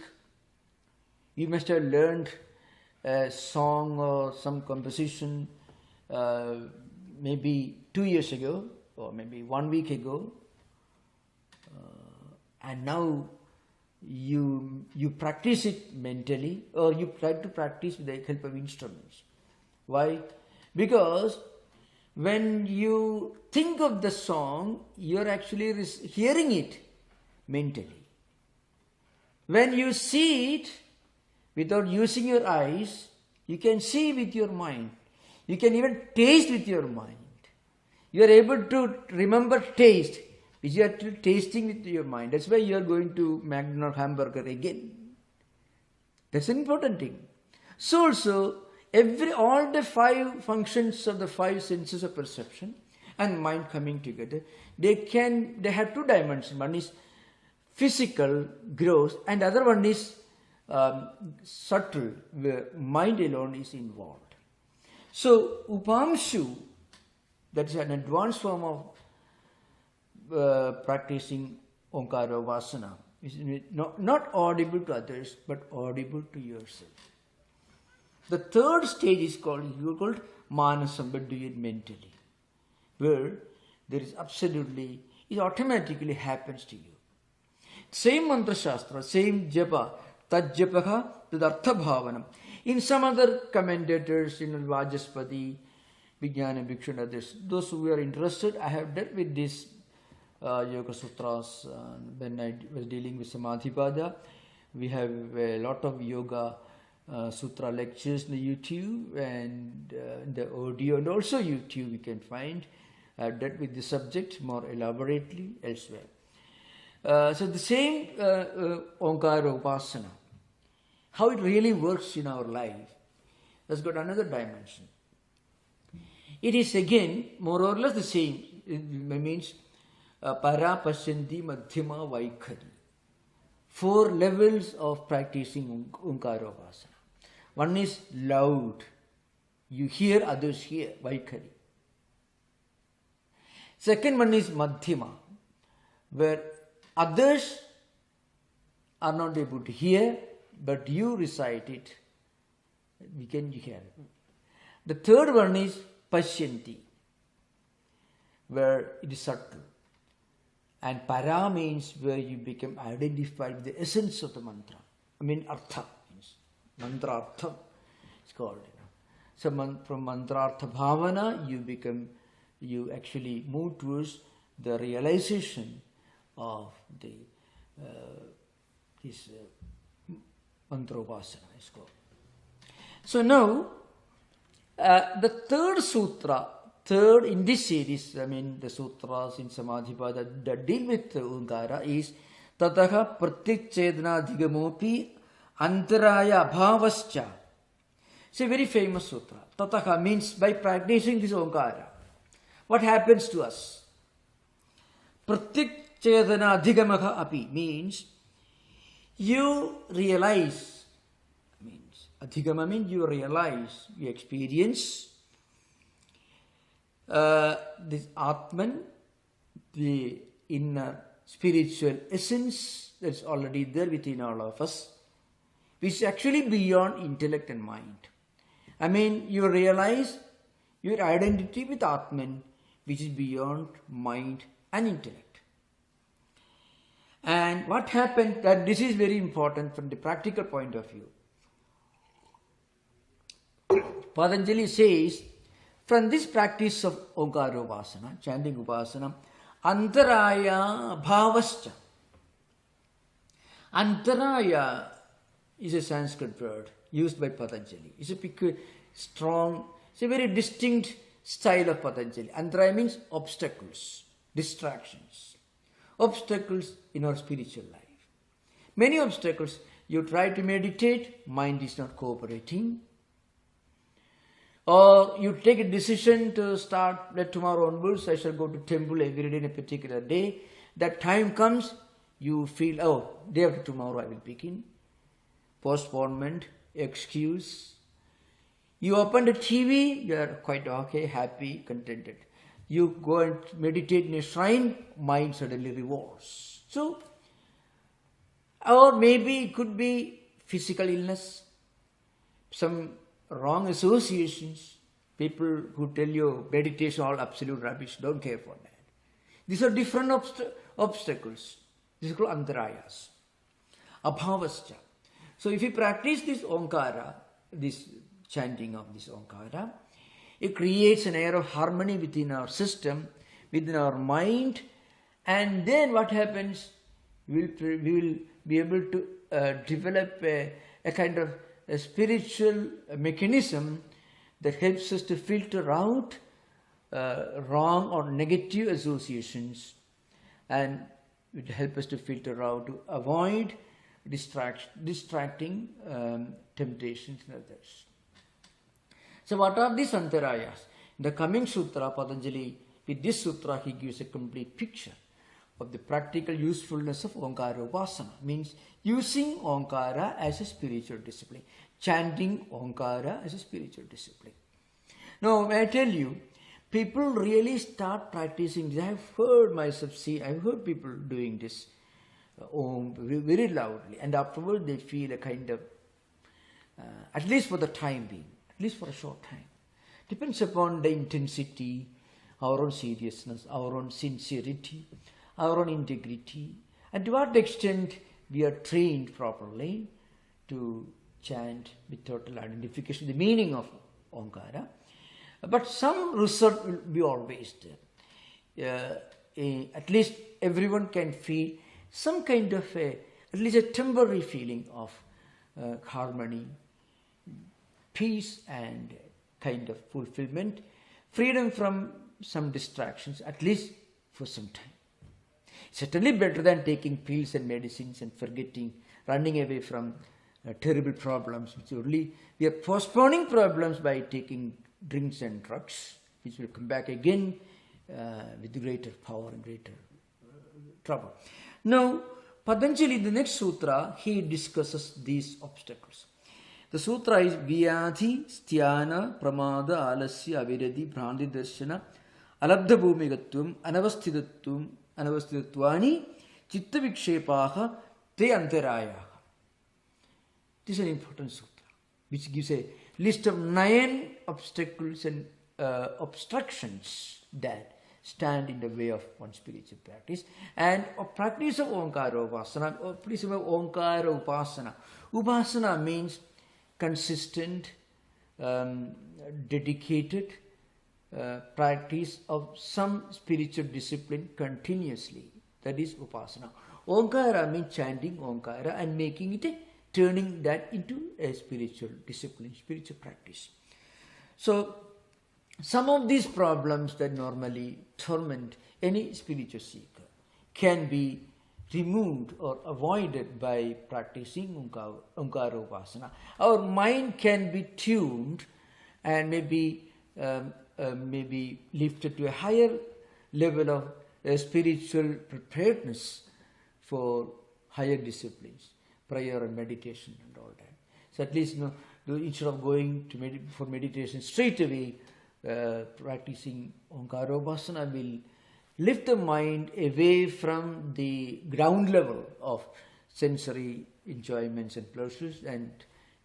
you must have learned a song or some composition maybe 2 years ago or maybe 1 week ago, and now you practice it mentally, or you try to practice with the help of instruments. Why? Because when you think of the song, you're actually hearing it mentally. When you see it without using your eyes, you can see with your mind. You can even taste with your mind. You are able to remember taste, which you are tasting with your mind. That's why you are going to McDonald's hamburger again. That's an important thing. So also, all the 5 functions of the 5 senses of perception and mind coming together, they have 2 dimensions. One is physical, gross, and the other one is subtle, where mind alone is involved. So, Upamshu, that is an advanced form of practicing Onkara Vasana, is not audible to others, but audible to yourself. The third stage is called Manasam, but do it mentally, where there is absolutely, it automatically happens to you. Same mantra shastra, same japa, tad japaha, tad artha bhavanam. In some other commentators, Vajaspati, Vijnana Bhikshu and others, those who are interested, I have dealt with these Yoga Sutras when I was dealing with Samadhipada. We have a lot of Yoga Sutra lectures on YouTube and the audio, and also YouTube we can find. I have dealt with the subject more elaborately elsewhere. So the same Onkara Upasana, how it really works in our life, has got another dimension. It is again more or less the same. It means Para, Pasyanti, Madhyama, Vaikhari. 4 levels of practicing Onkara Upasana. One is loud. You hear, others hear, Vaikhari. Second one is Madhyama, where others are not able to hear, but you recite it. We can hear it. The third one is Pasyanti, where it is subtle. And Para means where you become identified with the essence of the mantra. Artha means mantra artha, it's called. So from mantra artha bhavana, you actually move towards the realization of this mantra upasana is called. So now, the third sutra, in this series, the sutras in Samadhipada that deal with Onkara is Tataha Pratyachedana Dhigamopi Antaraya Bhavascha. It's a very famous sutra. Tataha means by practicing this Onkara, what happens to us? Pratyachedana Dhigamaha api means you realize, Adhigama means you realize, you experience this Atman, the inner spiritual essence that's already there within all of us, which is actually beyond intellect and mind. You realize your identity with Atman, which is beyond mind and intellect. And what happened, that this is very important from the practical point of view. Patanjali says, from this practice of Onkara Upasana, chanting Upasana, Antaraya Bhavascha. Antaraya is a Sanskrit word used by Patanjali. It's a strong, it's a very distinct style of Patanjali. Antaraya means obstacles, distractions. Obstacles in our spiritual life. Many obstacles. You try to meditate, mind is not cooperating. Or you take a decision to start that tomorrow onwards I shall go to temple every day in a particular day. That time comes, you feel, day after tomorrow I will begin. Postponement, excuse. You open the TV, you are quite okay, happy, contented. You go and meditate in a shrine, mind suddenly revolts. So, or maybe it could be physical illness, some wrong associations, people who tell you meditation all absolute rubbish, don't care for that. These are different obstacles. These are called antarayas. abhavascha. So if we practice this Omkara, this chanting of this Omkara, it creates an air of harmony within our system, within our mind, and then what happens? We will be able to develop a kind of a spiritual mechanism that helps us to filter out wrong or negative associations, and it will help us to filter out, to avoid distracting temptations and others. So what are these antarayas? In the coming sutra, Patanjali, with this sutra, he gives a complete picture of the practical usefulness of Omkara Upasana. Means using Omkara as a spiritual discipline. Chanting Omkara as a spiritual discipline. Now, may I tell you, people really start practicing this. I have heard myself see, I have heard people doing this Om very loudly, and afterwards they feel a kind of, at least for the time being, at least for a short time. Depends upon the intensity, our own seriousness, our own sincerity, our own integrity, and to what extent we are trained properly to chant with total identification, the meaning of Omkara. But some result will be always there. At least everyone can feel some kind of at least a temporary feeling of harmony, peace, and kind of fulfillment, freedom from some distractions, at least for some time. Certainly better than taking pills and medicines and forgetting, running away from terrible problems. Which only we are postponing problems by taking drinks and drugs, which will come back again with greater power and greater trouble. Now, Patanjali, the next sutra, he discusses these obstacles. The sutra is Vyadhi, Sthana, Pramada, Alasya, Aviradi, Bhranti Darshana, Alabdha Bhumigatvam, Anavasthitattvani, Chitta Vikshepaha, Te Antarayaha. This is an important sutra, which gives a list of 9 obstacles and obstructions that stand in the way of one's spiritual practice. And a practice of Omkara Upasana, or practice of Omkara Upasana. Upasana means consistent, dedicated practice of some spiritual discipline continuously. That is Upasana. Omkara means chanting Omkara and making it turning that into a spiritual discipline, spiritual practice. So, some of these problems that normally torment any spiritual seeker can be removed or avoided by practicing Omkara Upasana. Our mind can be tuned and maybe lifted to a higher level of spiritual preparedness for higher disciplines, prayer and meditation and all that. So at least instead of going to for meditation straight away, practicing Omkara Upasana will lift the mind away from the ground level of sensory enjoyments and pleasures and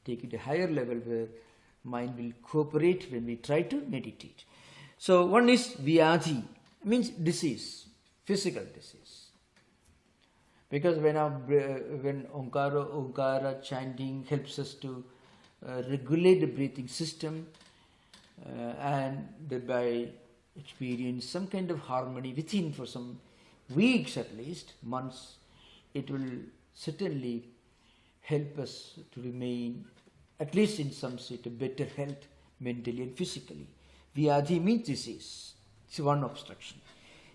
take it to a higher level where mind will cooperate when we try to meditate. So one is Vyadhi, means disease, physical disease. Because when Omkara chanting helps us to regulate the breathing system, and thereby experience some kind of harmony within for some weeks at least, months, it will certainly help us to remain at least in some state of better health mentally and physically. Vyadhi means disease. It's one obstruction.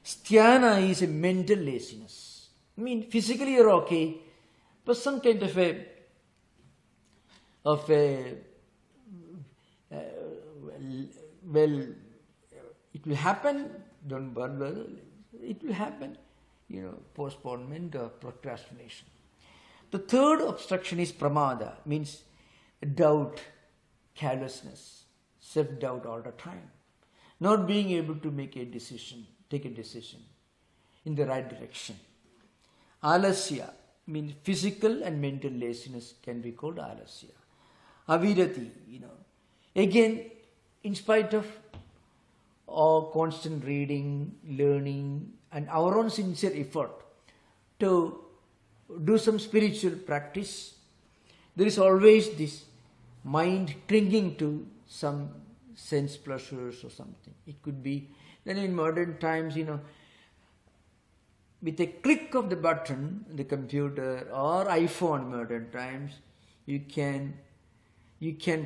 Sthana is a mental laziness. I mean, physically you're okay, but some kind of a it will happen, don't bother, it will happen, postponement or procrastination. The third obstruction is pramada, means doubt, carelessness, self-doubt all the time. Not being able to take a decision in the right direction. Alasya, means physical and mental laziness can be called alasya. Avirati, again, in spite of all constant reading, learning, and our own sincere effort to do some spiritual practice, there is always this mind clinging to some sense pleasures or something. It could be, then in modern times, with a click of the button, the computer or iPhone modern times, you can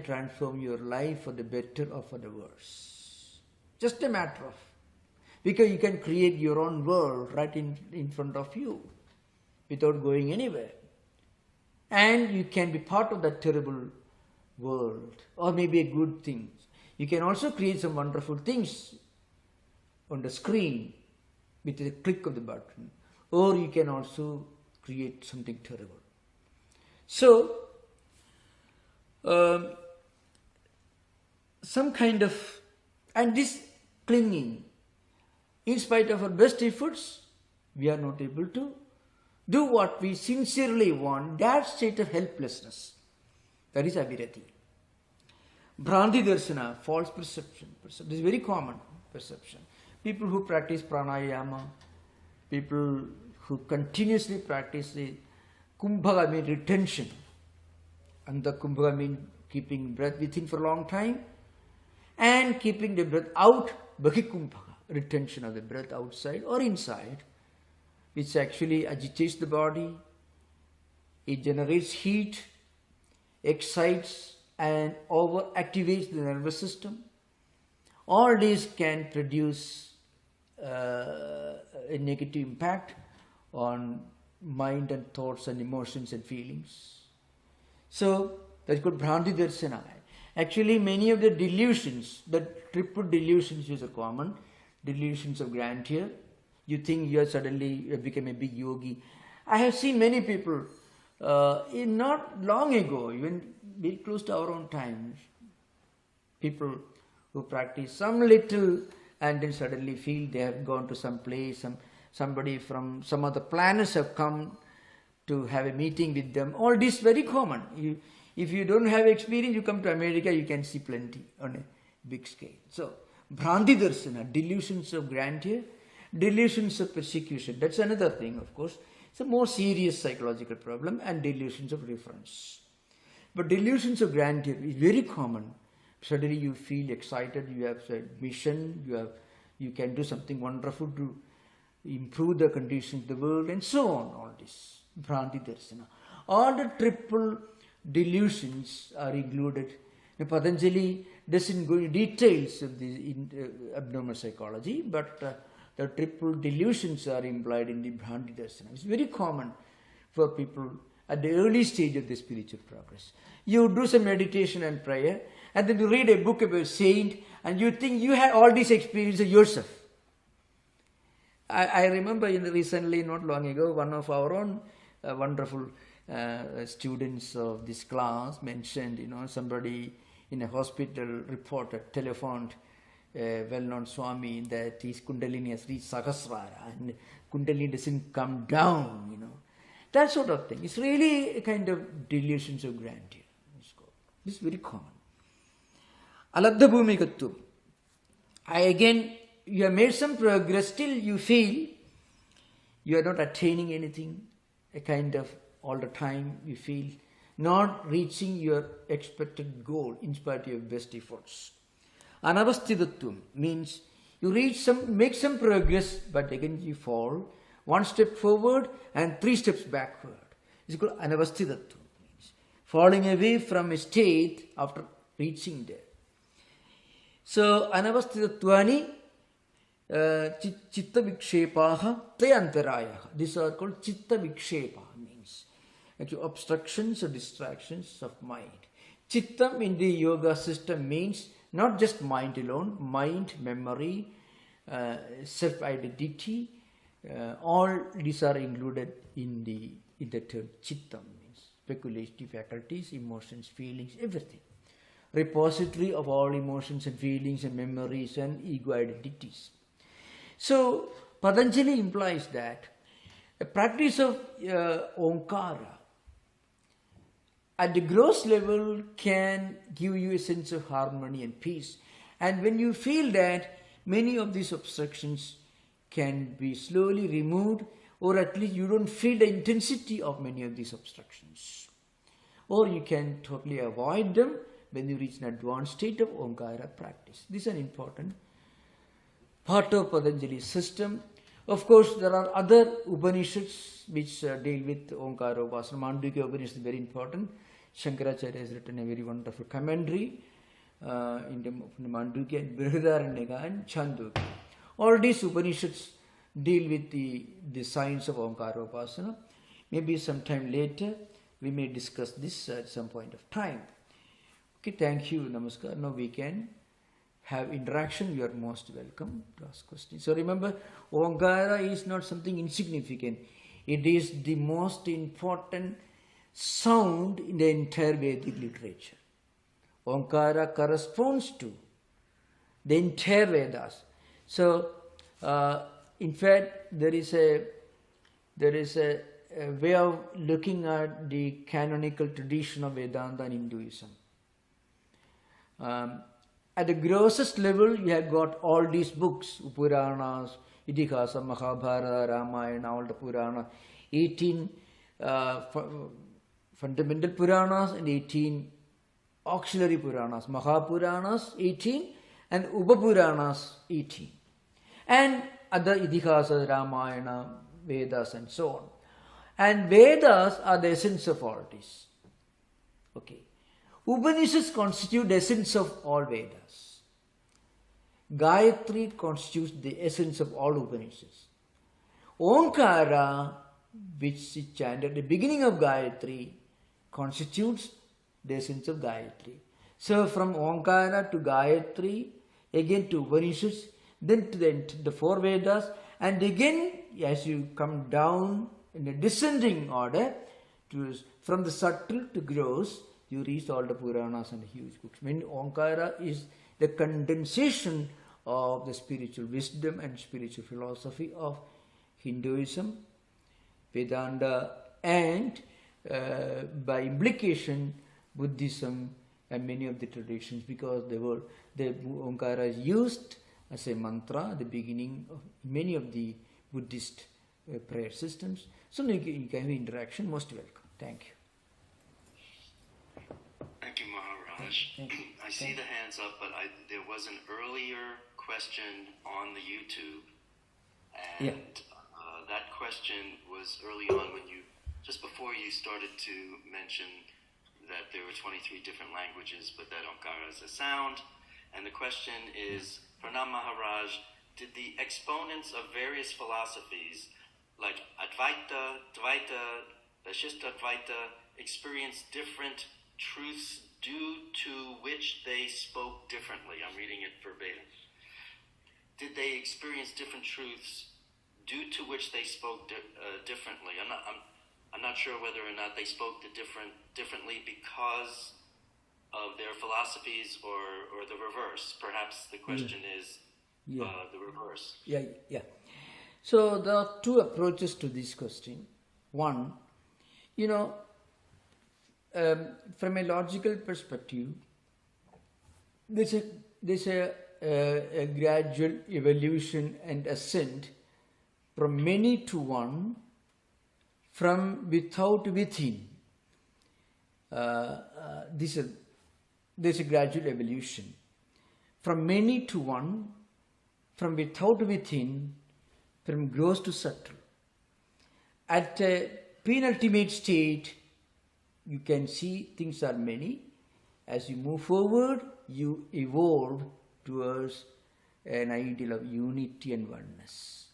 transform your life for the better or for the worse. Just a matter of, because you can create your own world right in front of you without going anywhere. And you can be part of that terrible world, or maybe a good thing. You can also create some wonderful things on the screen with a click of the button, or you can also create something terrible. So, some kind of, and this clinging, in spite of our best efforts, we are not able to do what we sincerely want, that state of helplessness. That is abhirati. Bhranti Darshana, false perception. This is very common perception. People who practice pranayama, people who continuously practice the kumbhaka, means retention. And the kumbhaka means keeping breath within for a long time and keeping the breath out, bahikumbhaka, retention of the breath outside or inside, which actually agitates the body, it generates heat, excites and overactivates the nervous system. All these can produce a negative impact on mind and thoughts and emotions and feelings. So that's called Bhranti Darshana. Actually, many of the delusions, the triple delusions which are common, delusions of grandeur. You think you have become a big yogi. I have seen many people, not long ago, even very close to our own times, people who practice some little and then suddenly feel they have gone to some place, somebody from some other planets have come to have a meeting with them. All this very common. If you don't have experience, you come to America, you can see plenty on a big scale. So, Bhranti Darshana, delusions of grandeur, delusions of persecution. That's another thing, of course. It's a more serious psychological problem, and delusions of reference. But delusions of grandeur is very common. Suddenly you feel excited, you have a mission, you can do something wonderful to improve the conditions of the world, and so on, all this. Bhranti Darshana. All the triple delusions are included. Now, Patanjali doesn't go into details of the abnormal psychology, but the triple delusions are implied in the Bhranti Darshana. It's very common for people at the early stage of the spiritual progress. You do some meditation and prayer, and then you read a book about a saint, and you think you had all these experiences yourself. I remember recently, not long ago, one of our own wonderful students of this class mentioned, somebody in a hospital reported, telephoned a well-known Swami that his Kundalini has reached Sahasrara and Kundalini doesn't come down, That sort of thing. It's really a kind of delusions of grandeur. This is very common. Alabdha bhumikatvam. Again, you have made some progress, still you feel you are not attaining anything, a kind of all the time you feel not reaching your expected goal in spite of your best efforts. Anavasthitatvam means you make some progress, but again you fall, one step forward and three steps backward. It's called anavasthitatvam, means falling away from a state after reaching there. So anavasthitattvani chitta vikshepaha trayantarayaha. These are called chitta vikshepa, means actually obstructions or distractions of mind. Chittam in the yoga system means not just mind alone, mind, memory, self-identity, all these are included in the term chittam, means speculative faculties, emotions, feelings, everything. Repository of all emotions and feelings and memories and ego identities. So, Patanjali implies that a practice of Omkara at the gross level can give you a sense of harmony and peace. And when you feel that, many of these obstructions can be slowly removed or at least you don't feel the intensity of many of these obstructions. Or you can totally avoid them when you reach an advanced state of Omkara practice. This is an important part of Patanjali's system. Of course, there are other Upanishads which deal with Omkara Upasana. Mandukya Upanishad is very important. Shankaracharya has written a very wonderful commentary in the Mandukya, Brihadaranyaka and Chandogya. All these Upanishads deal with the science of Omkara Upasana. Maybe sometime later we may discuss this at some point of time. Okay, thank you, Namaskar. Now we can have interaction. You are most welcome to ask questions. So remember, Omkara is not something insignificant. It is the most important sound in the entire Vedic literature. Omkara corresponds to the entire Vedas. So, in fact, there is a way of looking at the canonical tradition of Vedanta and Hinduism. At the grossest level, you have got all these books, Puranas, Itihasa, Mahabharata, Ramayana, all the Puranas, 18 fundamental Puranas and 18 auxiliary Puranas, Mahapuranas 18 and Upapuranas 18. And other Itihasa, Ramayana, Vedas and so on. And Vedas are the essence of all this. Okay. Upanishads constitute the essence of all Vedas. Gayatri constitutes the essence of all Upanishads. Omkara, which is chanted at the beginning of Gayatri, constitutes the essence of Gayatri. So from Omkara to Gayatri, again to Upanishads, then to the four Vedas, and again as you come down in a descending order, from the subtle to gross, you reach all the Puranas and the huge books. I mean, Omkara is the condensation of the spiritual wisdom and spiritual philosophy of Hinduism, Vedanta, and by implication Buddhism and many of the traditions, because the Omkara is used as a mantra at the beginning of many of the Buddhist prayer systems. So you can have interaction. Most welcome. Thank you. Thank you, Maharaj. Thank you. I see the hands up, but there was an earlier question on the YouTube, and that question was early on when just before you started to mention that there were 23 different languages, but that Omkara is a sound. And the question is, Pranam Maharaj, did the exponents of various philosophies like Advaita, Dvaita, Advaita experience different truths due to which they spoke differently? I'm reading it verbatim. Did they experience different truths due to which they spoke differently? I'm not sure whether or not they spoke differently because of their philosophies or the reverse. Perhaps the question is the reverse. Yeah. So there are two approaches to this question. One, from a logical perspective, there's a gradual evolution and ascent from many to one, from without within. There's a gradual evolution. From many to one, from without within, from gross to subtle. At a penultimate state, you can see things are many. As you move forward, you evolve towards an ideal of unity and oneness.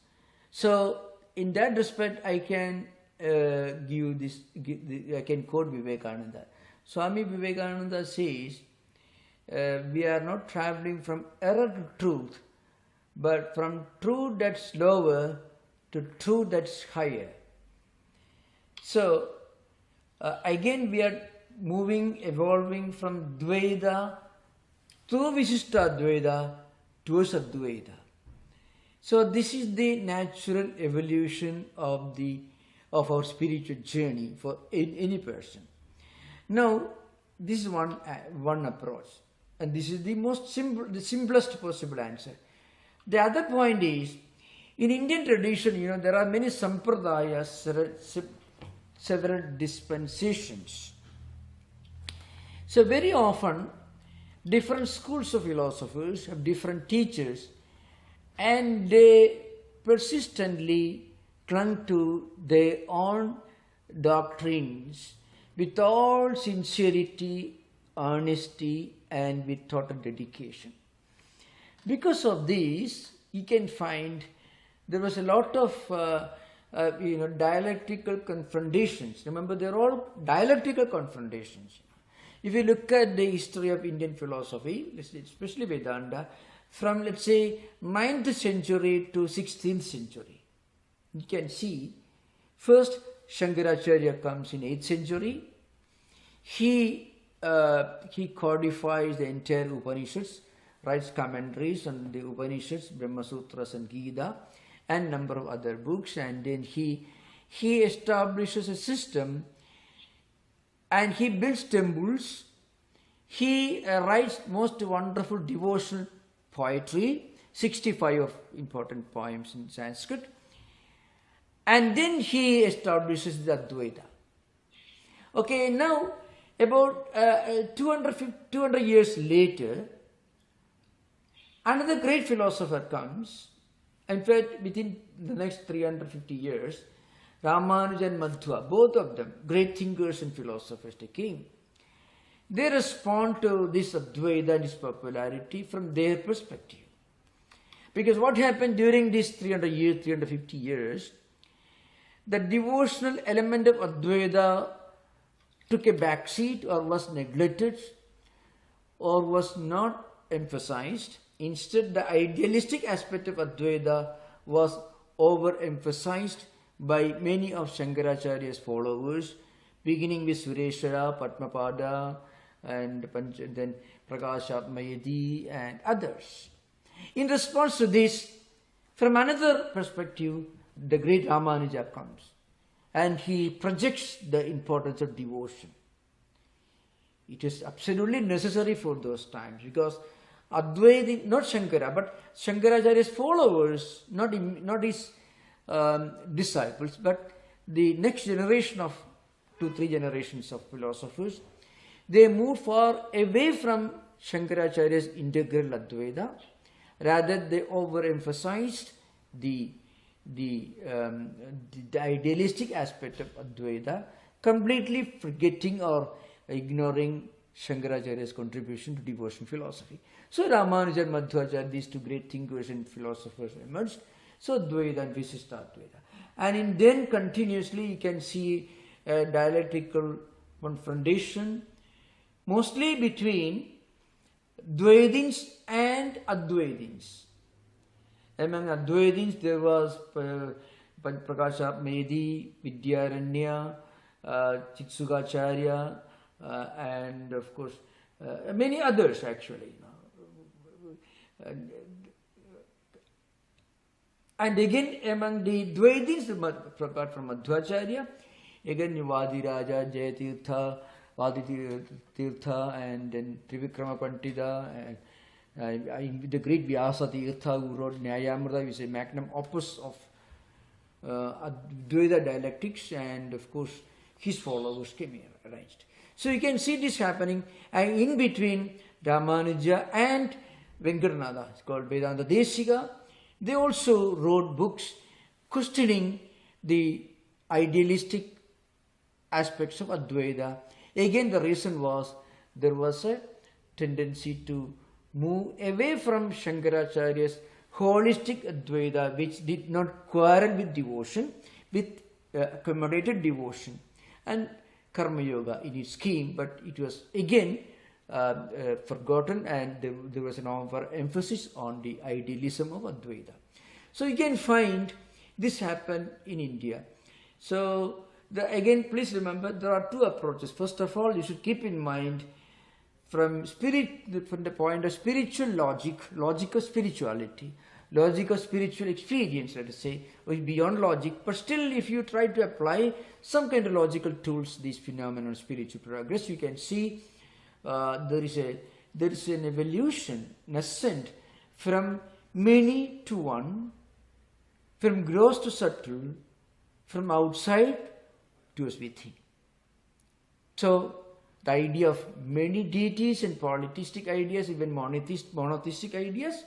So, in that respect, I can I can quote Vivekananda. Swami Vivekananda says, we are not traveling from error to truth, but from truth that's lower to truth that's higher. So, again we are evolving from Dvaita to Visishta Advaita towards Advaita. So this is the natural evolution of our spiritual journey for any person. Now, this is one approach, and this is the simplest possible answer. The other point is, In Indian tradition, there are many sampradayas, several dispensations. So very often, different schools of philosophers have different teachers, and they persistently clung to their own doctrines with all sincerity, honesty, and with total dedication. Because of this, you can find there was a lot of dialectical confrontations. Remember, they're all dialectical confrontations. If you look at the history of Indian philosophy, especially Vedanta, from let's say 9th century to 16th century, you can see first Shankaracharya comes in 8th century. He codifies the entire Upanishads, writes commentaries on the Upanishads, Brahma Sutras and Gita, and number of other books, and then he establishes a system, and he builds temples. He writes most wonderful devotional poetry, 65 of important poems in Sanskrit, and then he establishes the Advaita. Okay, now about 200 years later, another great philosopher comes. In fact, within the next 350 years, Ramanuja and Madhva, both of them, great thinkers and philosophers, they came. They respond to this Advaita and its popularity from their perspective. Because what happened during these 350 years, the devotional element of Advaita took a backseat or was neglected or was not emphasized. Instead, the idealistic aspect of Advaita was overemphasized by many of Shankaracharya's followers, beginning with Sureshwara, Padmapada, and then Prakashatmayadi and others. In response to this, from another perspective, the great Ramanuja comes and he projects the importance of devotion. It is absolutely necessary for those times because Advaita, not Shankara, but Shankaracharya's followers, not his disciples, but the next generation of 2-3 generations of philosophers, they moved far away from Shankaracharya's integral Advaita. Rather, they overemphasized the idealistic aspect of Advaita, completely forgetting or ignoring Shankaracharya's contribution to devotion philosophy. So Ramanuja and Madhva, these two great thinkers and philosophers emerged. So Advaita and Visishta Advaita. And then continuously you can see a dialectical confrontation, mostly between Dvaitins and Advaitins. Among Advaitins there was Prakashatmayadi, Vidyaranya, Chitsugacharya, and of course many others actually. And again among the Dvaitins, apart from Madhvacharya, again Vadiraja, Jayatirtha, Vaditirtha, and then Trivikrama Pantita, and the great Vyasa Tirtha who wrote Nyayamrita, which is a magnum opus of Advaita dialectics, and of course his followers came here arranged. So you can see this happening, and in between Ramanuja and Venkatanatha, it's called Vedanta Desika, they also wrote books questioning the idealistic aspects of Advaita. Again, the reason was there was a tendency to move away from Shankaracharya's holistic Advaita, which did not quarrel with devotion, with accommodated devotion and Karma Yoga in its scheme, but it was again forgotten, and there was an overemphasis on the idealism of Advaita. So you can find this happened in India. So again, please remember there are two approaches. First of all, you should keep in mind from the point of spiritual logic, logic of spirituality, logic of spiritual experience, let us say, which is beyond logic, but still if you try to apply some kind of logical tools, these phenomena of spiritual progress, you can see there is an evolution, an ascent from many to one, from gross to subtle, from outside to within. So, the idea of many deities and polytheistic ideas, even monotheistic ideas,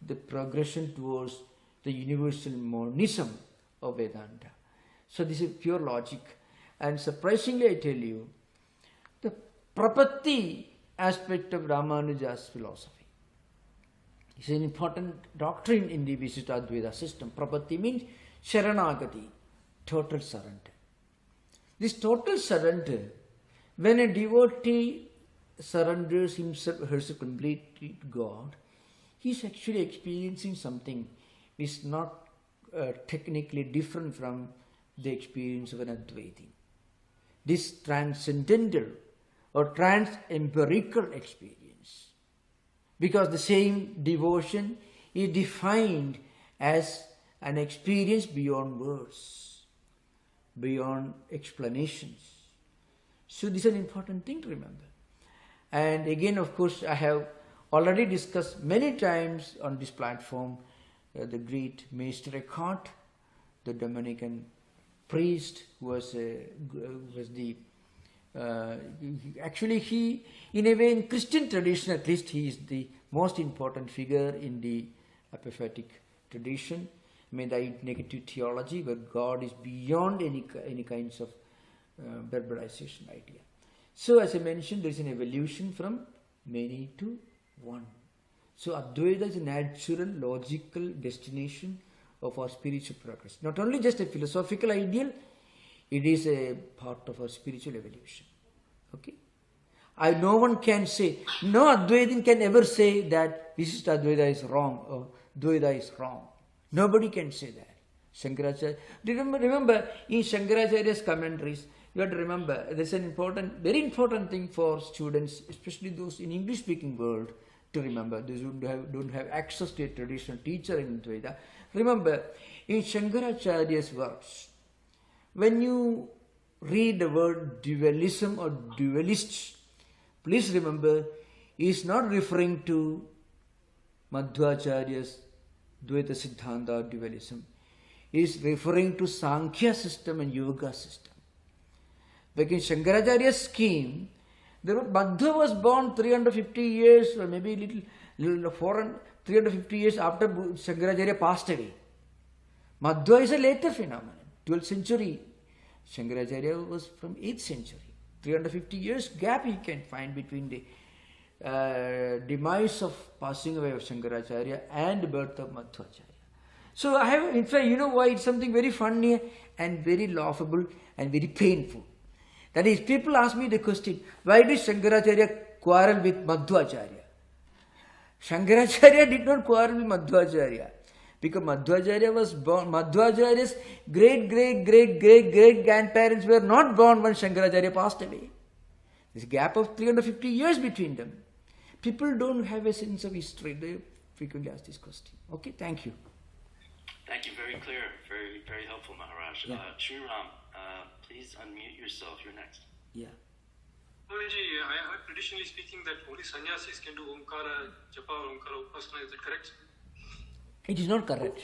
the progression towards the universal monism of Vedanta. So, this is pure logic. And surprisingly, I tell you, the prapatti aspect of Ramanuja's philosophy is an important doctrine in the Visishtadvaita system. Prapatti means Sharanagati, total surrender. This total surrender, when a devotee surrenders himself or herself completely to God, he is actually experiencing something which is not technically different from the experience of an Advaita. This transcendental or trans-empirical experience, because the same devotion is defined as an experience beyond words, beyond explanations. So this is an important thing to remember. And again, of course, I have already discussed many times on this platform the great Master Eckhart, the Dominican priest who was actually he, in a way, in Christian tradition at least, he is the most important figure in the apophatic tradition, negative theology, where God is beyond any kinds of verbalization idea. So, as I mentioned, there is an evolution from many to one. So, Advaita is a natural, logical destination of our spiritual progress. Not only just a philosophical ideal, it is a part of our spiritual evolution. Okay? No one can say, no Advaitin can ever say that Visishtadvaita is wrong or Dvaita is wrong. Nobody can say that. Shankaracharya, remember in Shankaracharya's commentaries, you have to remember, there's an important, very important thing for students, especially those in English-speaking world, to remember. Those who don't have access to a traditional teacher in Advaita. Remember, in Shankaracharya's works, when you read the word dualism or dualists, please remember, he is not referring to Madhvacharya's Dvaita Siddhanta or dualism. He is referring to Sankhya system and Yoga system. But in Shankaracharya's scheme, Madhva was born 350 years or maybe little 350 years after Shankaracharya passed away. Madhva is a later phenomenon, 12th century. Shankaracharya was from 8th century. 350 years gap you can find between the demise of passing away of Shankaracharya and the birth of Madhvacharya. So I have, in fact, you know why it's something very funny and very laughable and very painful. That is, people ask me the question, why did Shankaracharya quarrel with Madhvacharya? Shankaracharya did not quarrel with Madhvacharya. Because Madhvacharya was born, Madhvacharya's great grandparents were not born when Shankaracharya passed away. There's a gap of 350 years between them. People don't have a sense of history. They frequently ask this question. Okay, thank you. Thank you, very clear, very helpful, Maharaj. Yeah. Sriram, please unmute yourself. You're next. Yeah. Guruji, I heard traditionally speaking that only sannyasis can do Omkara, Japa or Omkara Upasana. Is that correct? It is not correct.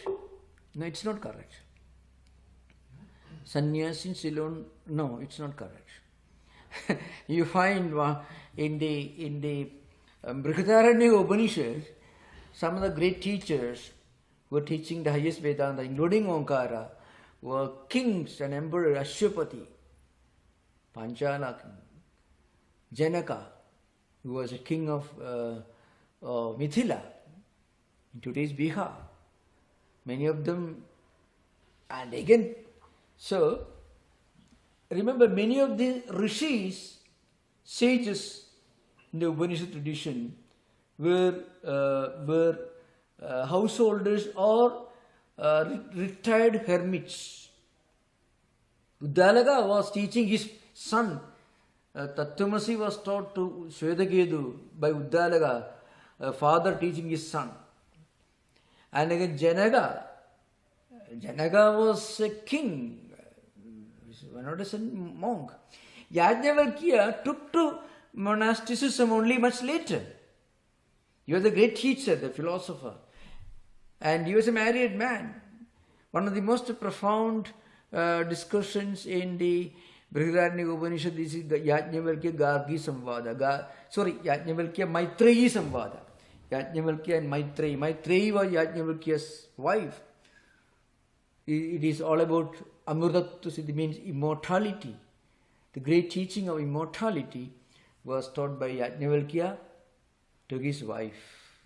No, it's not correct. Sannyasis alone, no, it's not correct. You find in the Brihadaranyaka Upanishad, some of the great teachers who were teaching the highest Vedanta, including Omkara, were kings and emperors, Ashwapati, Panchala king, Janaka, who was a king of Mithila, in today's Bihar. Many of them, and again, so remember, many of the rishis, sages in the Upanishad tradition were householders or retired hermits. Uddalaka was teaching his son. Tattwamasi was taught to Shvedaketu by Uddalaka, father teaching his son. And again Janaka was a king, not a monk. Yajnavalkya took to monasticism only much later. He was a great teacher, the philosopher. And he was a married man. One of the most profound discussions in the Brihadaranyaka Upanishad is the Yajnavalkya Gargi Samvada. Yajnavalkya Maitreyi Samvada. Yajnavalkya and Maitreyi. Maitreyi was Yajnavalkya's wife. It is all about Amrutatva Siddhi, means immortality. The great teaching of immortality was taught by Yajnavalkya to his wife.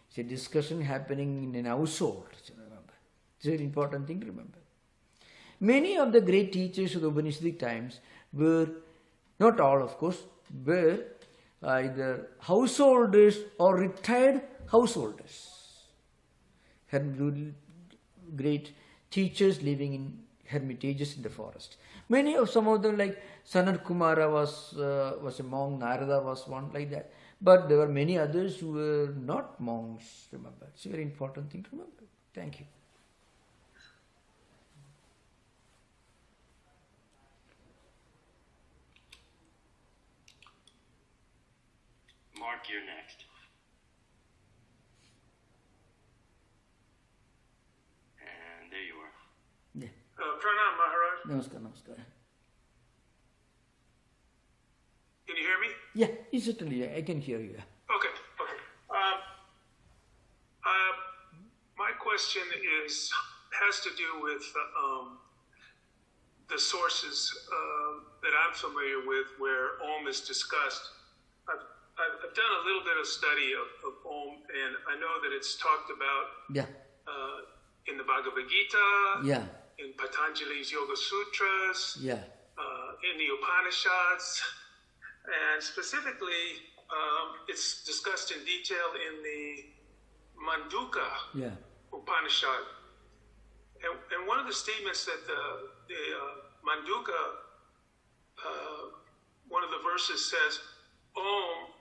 It's a discussion happening in an household. Remember, it's a very important thing to remember. Many of the great teachers of the Upanishadic times were, not all of course, were either householders or retired householders. Great teachers living in hermitages in the forest. Some of them, like Sanat Kumara was a monk, Narada was one, like that. But there were many others who were not monks, remember. It's a very important thing to remember. Thank you. Mark, you're next. And there you are. Yeah. Pranam Maharaj. Namaskar, namaskar. Can you hear me? Yeah, certainly, I can hear you. Okay. My question has to do with the sources that I'm familiar with where Om is discussed. I've done a little bit of study of Om, and I know that it's talked about in the Bhagavad Gita, in Patanjali's Yoga Sutras, in the Upanishads, and specifically it's discussed in detail in the Mandukya Upanishad. And one of the statements that the Mandukya, one of the verses says, Om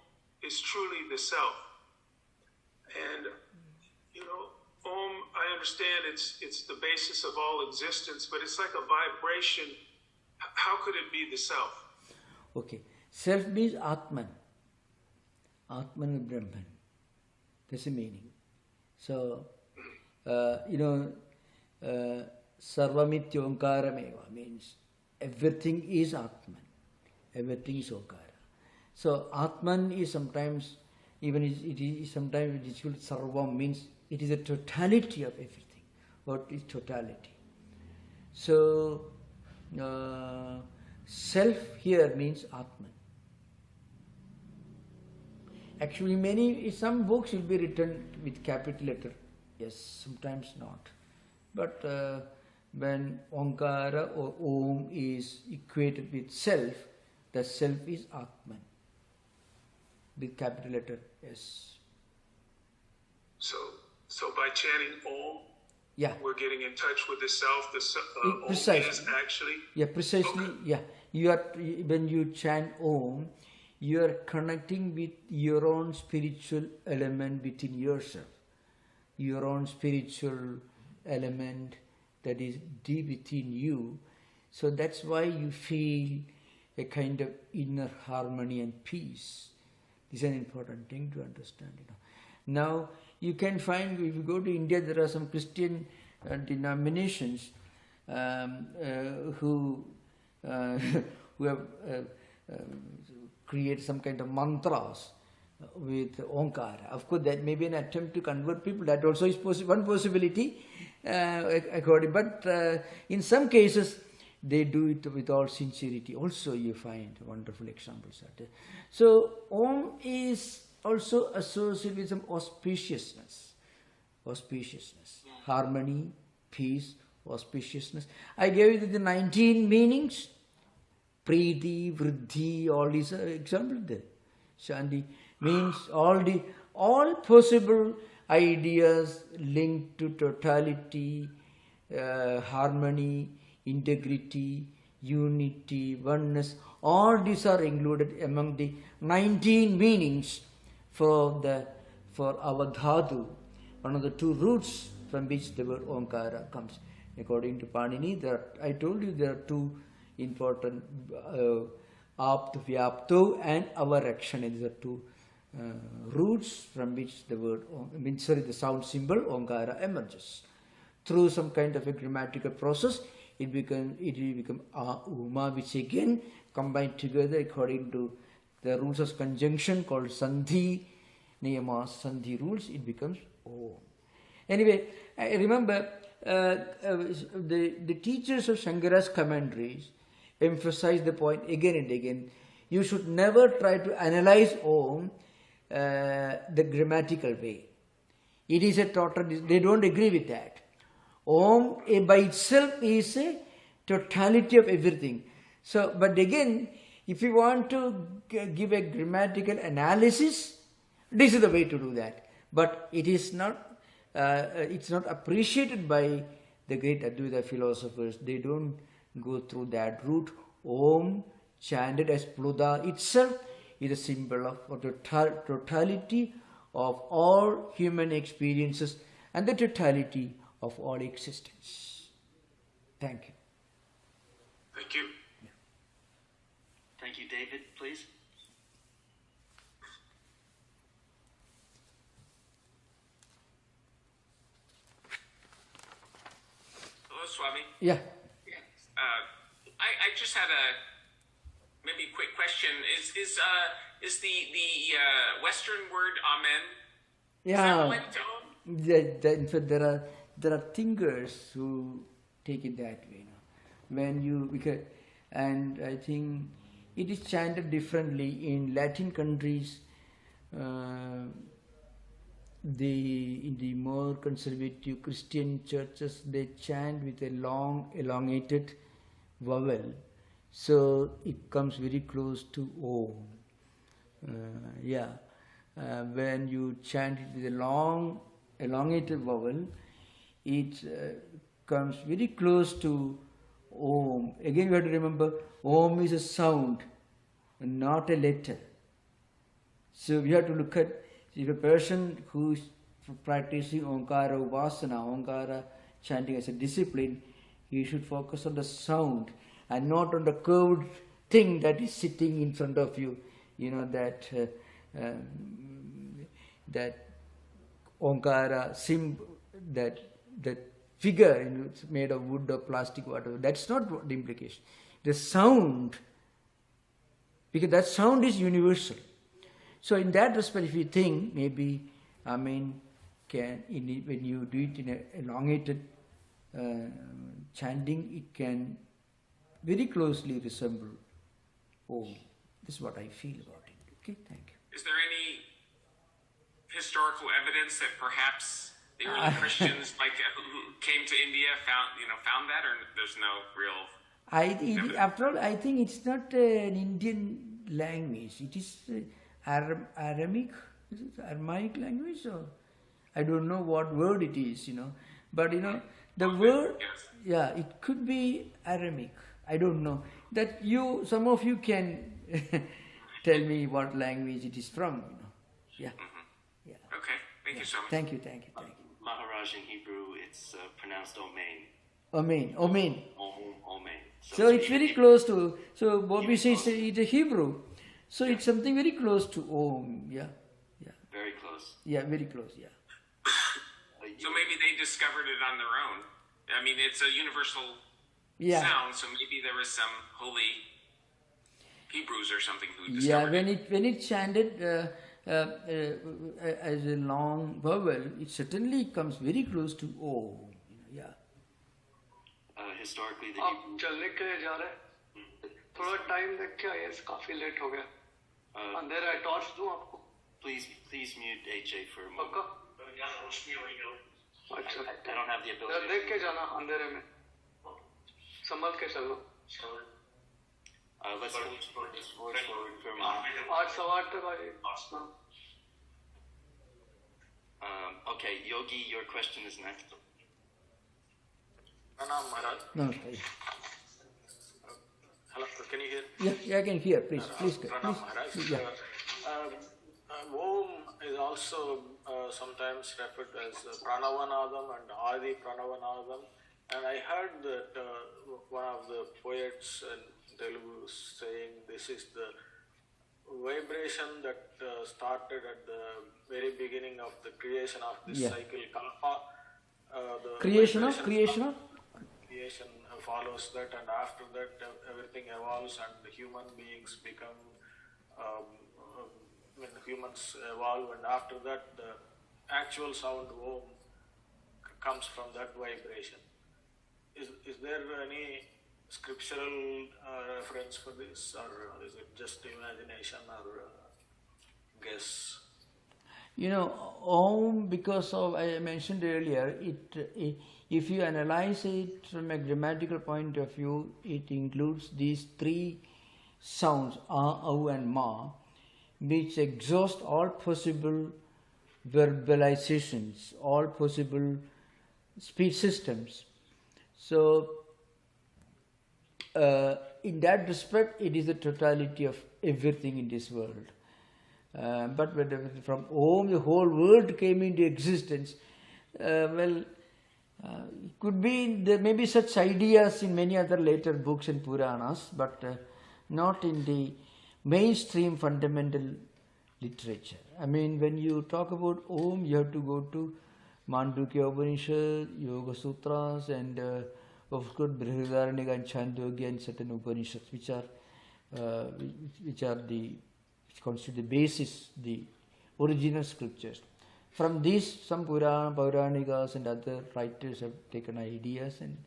is truly the self. And, Om, I understand it's the basis of all existence, but it's like a vibration. How could it be the self? Okay. Self means Atman. Atman and Brahman. That's the meaning. So, Sarvamit Omkarameva means everything is Atman. Everything is Omkara. So, Atman is sometimes, sometimes it is called Sarvam, means it is a totality of everything. What is totality? So, self here means Atman. Actually, some books will be written with capital letter. Yes, sometimes not. But when Omkara or Om is equated with self, the self is Atman. With capital letter S. So by chanting Om, we're getting in touch with the self. Om is actually. Yeah, precisely. Okay. Yeah, when you chant Om, you are connecting with your own spiritual element within yourself. Your own spiritual element that is deep within you. So that's why you feel a kind of inner harmony and peace. This is an important thing to understand. Now, you can find, if you go to India, there are some Christian denominations who have created some kind of mantras with Omkara. Of course, that may be an attempt to convert people. That also is one possibility, but in some cases, they do it with all sincerity. Also, you find wonderful examples of that. So, Om is also associated with some auspiciousness, harmony, peace, auspiciousness. I gave you the 19 meanings, Priti, Vriddhi, all these are examples there. Shanti means all possible ideas linked to totality, harmony, integrity, unity, oneness. All these are included among the 19 meanings for our dhatu, one of the two roots from which the word Omkara comes. According to Panini, I told you there are two important Apt, Vyapto and Avarakshana. These are two roots from which the word, the sound symbol Omkara emerges. through some kind of a grammatical process, it will become Uma, which again combined together according to the rules of conjunction called Sandhi, Niyamas, Sandhi rules, it becomes Om. Anyway, I remember the teachers of Shankara's commentaries emphasize the point again and again. You should never try to analyze Om the grammatical way. It is a total, they don't agree with that. Om by itself is a totality of everything. So, but again, if you want to give a grammatical analysis, this is the way to do that. But it is not, it's not appreciated by the great Advaita philosophers. They don't go through that route. Om, chanted as Pluda itself, is a symbol of totality of all human experiences and the totality of all existence. Thank you. Thank you. Yeah. Thank you, David, please. Hello, Swami. Yeah. I just had a maybe quick question. Is the Western word Amen? Yeah. Is that related to Om? In fact, there are thinkers who take it that way. And I think it is chanted differently in Latin countries. In the more conservative Christian churches, they chant with a long elongated vowel, so it comes very close to Om. When you chant it with a long elongated vowel, it comes very close to Om. Again, you have to remember, Om is a sound, not a letter. So we have to look at, if a person who is practicing Omkara Upasana, Omkara chanting as a discipline, he should focus on the sound and not on the curved thing that is sitting in front of you. You know, that Omkara symbol, that figure, it's made of wood or plastic, whatever. That's not what the implication. The sound, because that sound is universal. So in that respect, if you think, maybe, when you do it in an elongated chanting, it can very closely resemble Om. This is what I feel about it. Okay, thank you. Is there any historical evidence that perhaps the early Christians, who came to India, found that, or there's no real? After all, I think it's not an Indian language. It is Aramaic. Is it Aramaic language, or I don't know what word it is. But the word. Yes. It could be Aramaic. I don't know. That some of you can tell me what language it is from. Yeah. Mm-hmm. Yeah. Okay. Thank you so much. Thank you. Maharaj, in Hebrew, it's pronounced Omein. Omein. So it's it's very close to. So what we say is it's a Hebrew. So it's something very close to Om. Yeah. Very close. Yeah, very close. Yeah. So maybe they discovered it on their own. I mean, it's a universal sound. So maybe there was some holy Hebrews or something who discovered it. When it chanted as a long vowel, it certainly comes very close to Om. Historically, the आप चलने के लिए जा रहे हैं, थोड़ा time देख के आइए, काफी लेट हो गया. अंधेरा है, टॉर्च दूं आपको? Please mute AJ for a moment. पक्का? अच्छा. I don't have the ability. देख के जाना अंधेरे में. संभल के चलो. Let's forward for a moment. 8:15 तक आइए. Okay, Yogi, your question is next. Pranam Maharaj. No. Hello, can you hear? Yeah, I can hear. Please. Pranam Maharaj. Om is also sometimes referred as Pranavanadam and Adi Pranavanadam. And I heard that one of the poets in Telugu saying this is the vibration that started at the very beginning of the creation of this cycle, Kalpa. the creation follows that, and after that everything evolves and the human beings become, when humans evolve, and after that the actual sound Om comes from that vibration. Is there any scriptural reference for this, or is it just imagination or guess? You know, Om, because of, I mentioned earlier, if you analyze it from a grammatical point of view, it includes these three sounds, A, Au and Ma, which exhaust all possible verbalizations, all possible speech systems. So, in that respect, it is the totality of everything in this world. But when from Om the whole world came into existence, it could be, there may be such ideas in many other later books and Puranas, but not in the mainstream fundamental literature. I mean, when you talk about Om, you have to go to Mandukya Upanishad, Yoga Sutras, and of course Brihadaranyaka and Chandogya and certain Upanishads, which constitute the basis, the original scriptures. From these, some Pauranikas and other writers have taken ideas, and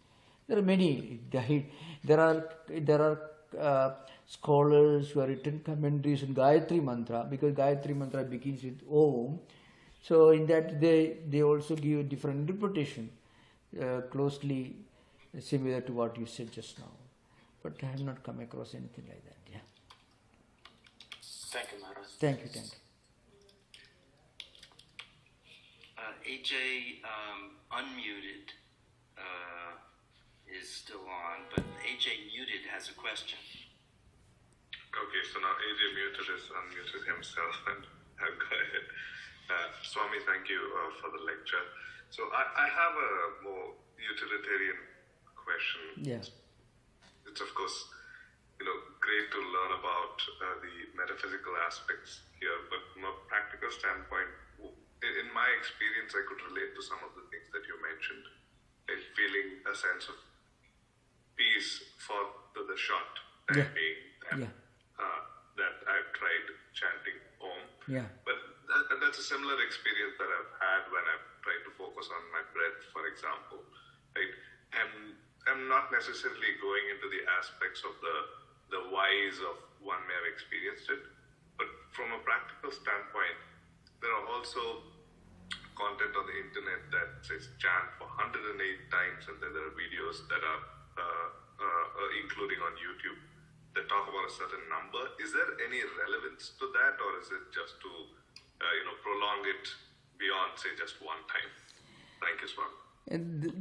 there are many. There are scholars who have written commentaries on Gayatri Mantra, because Gayatri Mantra begins with Om. So in that they also give a different interpretation, closely similar to what you said just now. But I have not come across anything like that. Yeah. Thank you, Maharaj. Thank you. AJ unmuted is still on, but AJ muted has a question. Okay, so now AJ muted is unmuted himself, and I'll go ahead. Swami, thank you for the lecture. So I have a more utilitarian question. Yes. It's of course, great to learn about the metaphysical aspects here, but from a practical standpoint, in my experience, I could relate to some of the things that you mentioned, like feeling a sense of peace for the short time being, that I've tried chanting Om. Yeah. But that's a similar experience that I've had when I've tried to focus on my breath, for example, right? And I'm not necessarily going into the aspects of the whys of one may have experienced it, but from a practical standpoint, there are also content on the internet that says chant for 108 times, and then there are videos that are including on YouTube that talk about a certain number. Is there any relevance to that, or is it just to prolong it beyond, say, just one time? Thank you, Swami.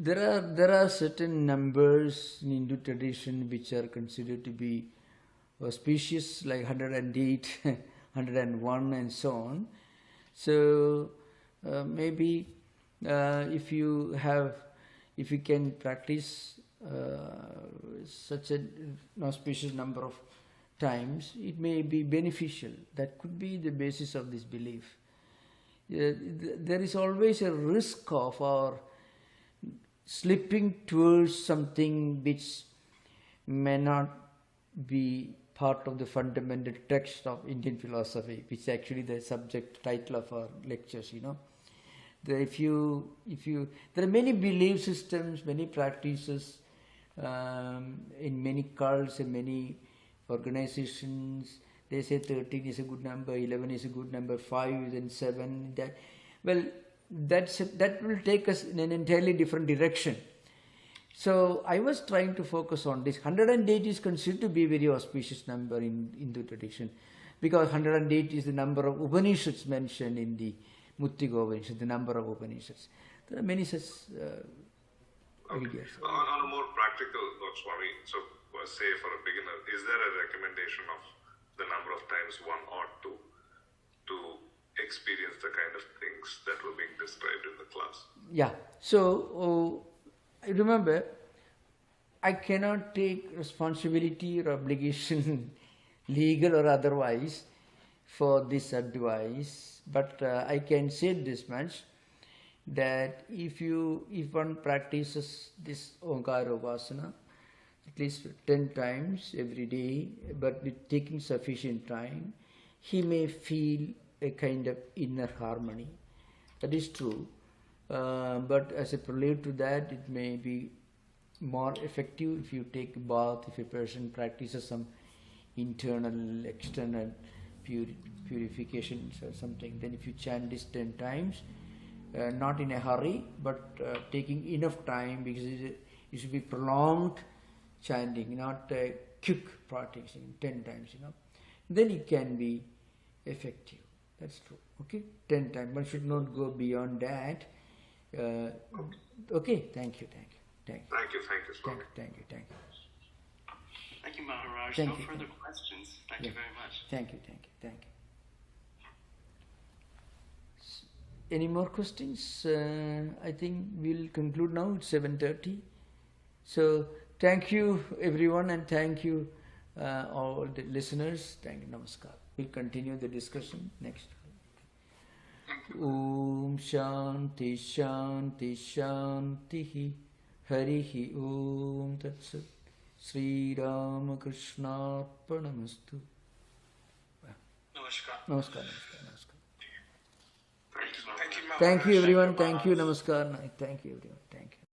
There are certain numbers in Hindu tradition which are considered to be auspicious, like 108, 101 and so on. So maybe if you can practice such an auspicious number of times, it may be beneficial. That could be the basis of this belief. There is always a risk of our slipping towards something which may not be part of the fundamental text of Indian philosophy, which is actually the subject title of our lectures. There are many belief systems, many practices in many cults and many organizations. They say 13 is a good number, 11 is a good number, 5 and 7. That will take us in an entirely different direction. So I was trying to focus on this. 108 is considered to be a very auspicious number in Hindu tradition, because 108 is the number of Upanishads mentioned in the Muttiga Upanishad, the number of Upanishads. There are many such ideas. On a more practical note, Swami, so say for a beginner, is there a recommendation of the number of times one ought to experience the kind of things that were being described in the class? Yeah. So remember, I cannot take responsibility or obligation, legal or otherwise, for this advice, but I can say this much. that if one practices this Onkara Vasana at least 10 times every day, but with taking sufficient time, he may feel a kind of inner harmony. That is true. But as a prelude to that, it may be more effective if you take a bath, if a person practices some internal, external purifications or something. Then if you chant this 10 times, not in a hurry, but taking enough time, because it should be prolonged chanting, not quick practicing 10 times, then it can be effective. That's true. Okay, 10 times. One should not go beyond that. Okay, thank you. Thank you, Swami. Thank you. Thank you, Maharaj. Thank no you. Further questions. Thank you very much. Thank you. Any more questions? I think we'll conclude now. It's 7:30. So thank you everyone, and thank you all the listeners. Thank you. Namaskar. We'll continue the discussion next. Om Shanti Shanti Shanti Harihi Om Tat Sat. Sri Ramakrishna Arpanamastu. Namaskar. Thank you, Thank you everyone. Thank you. Namaskar. Thank you everyone. Thank you.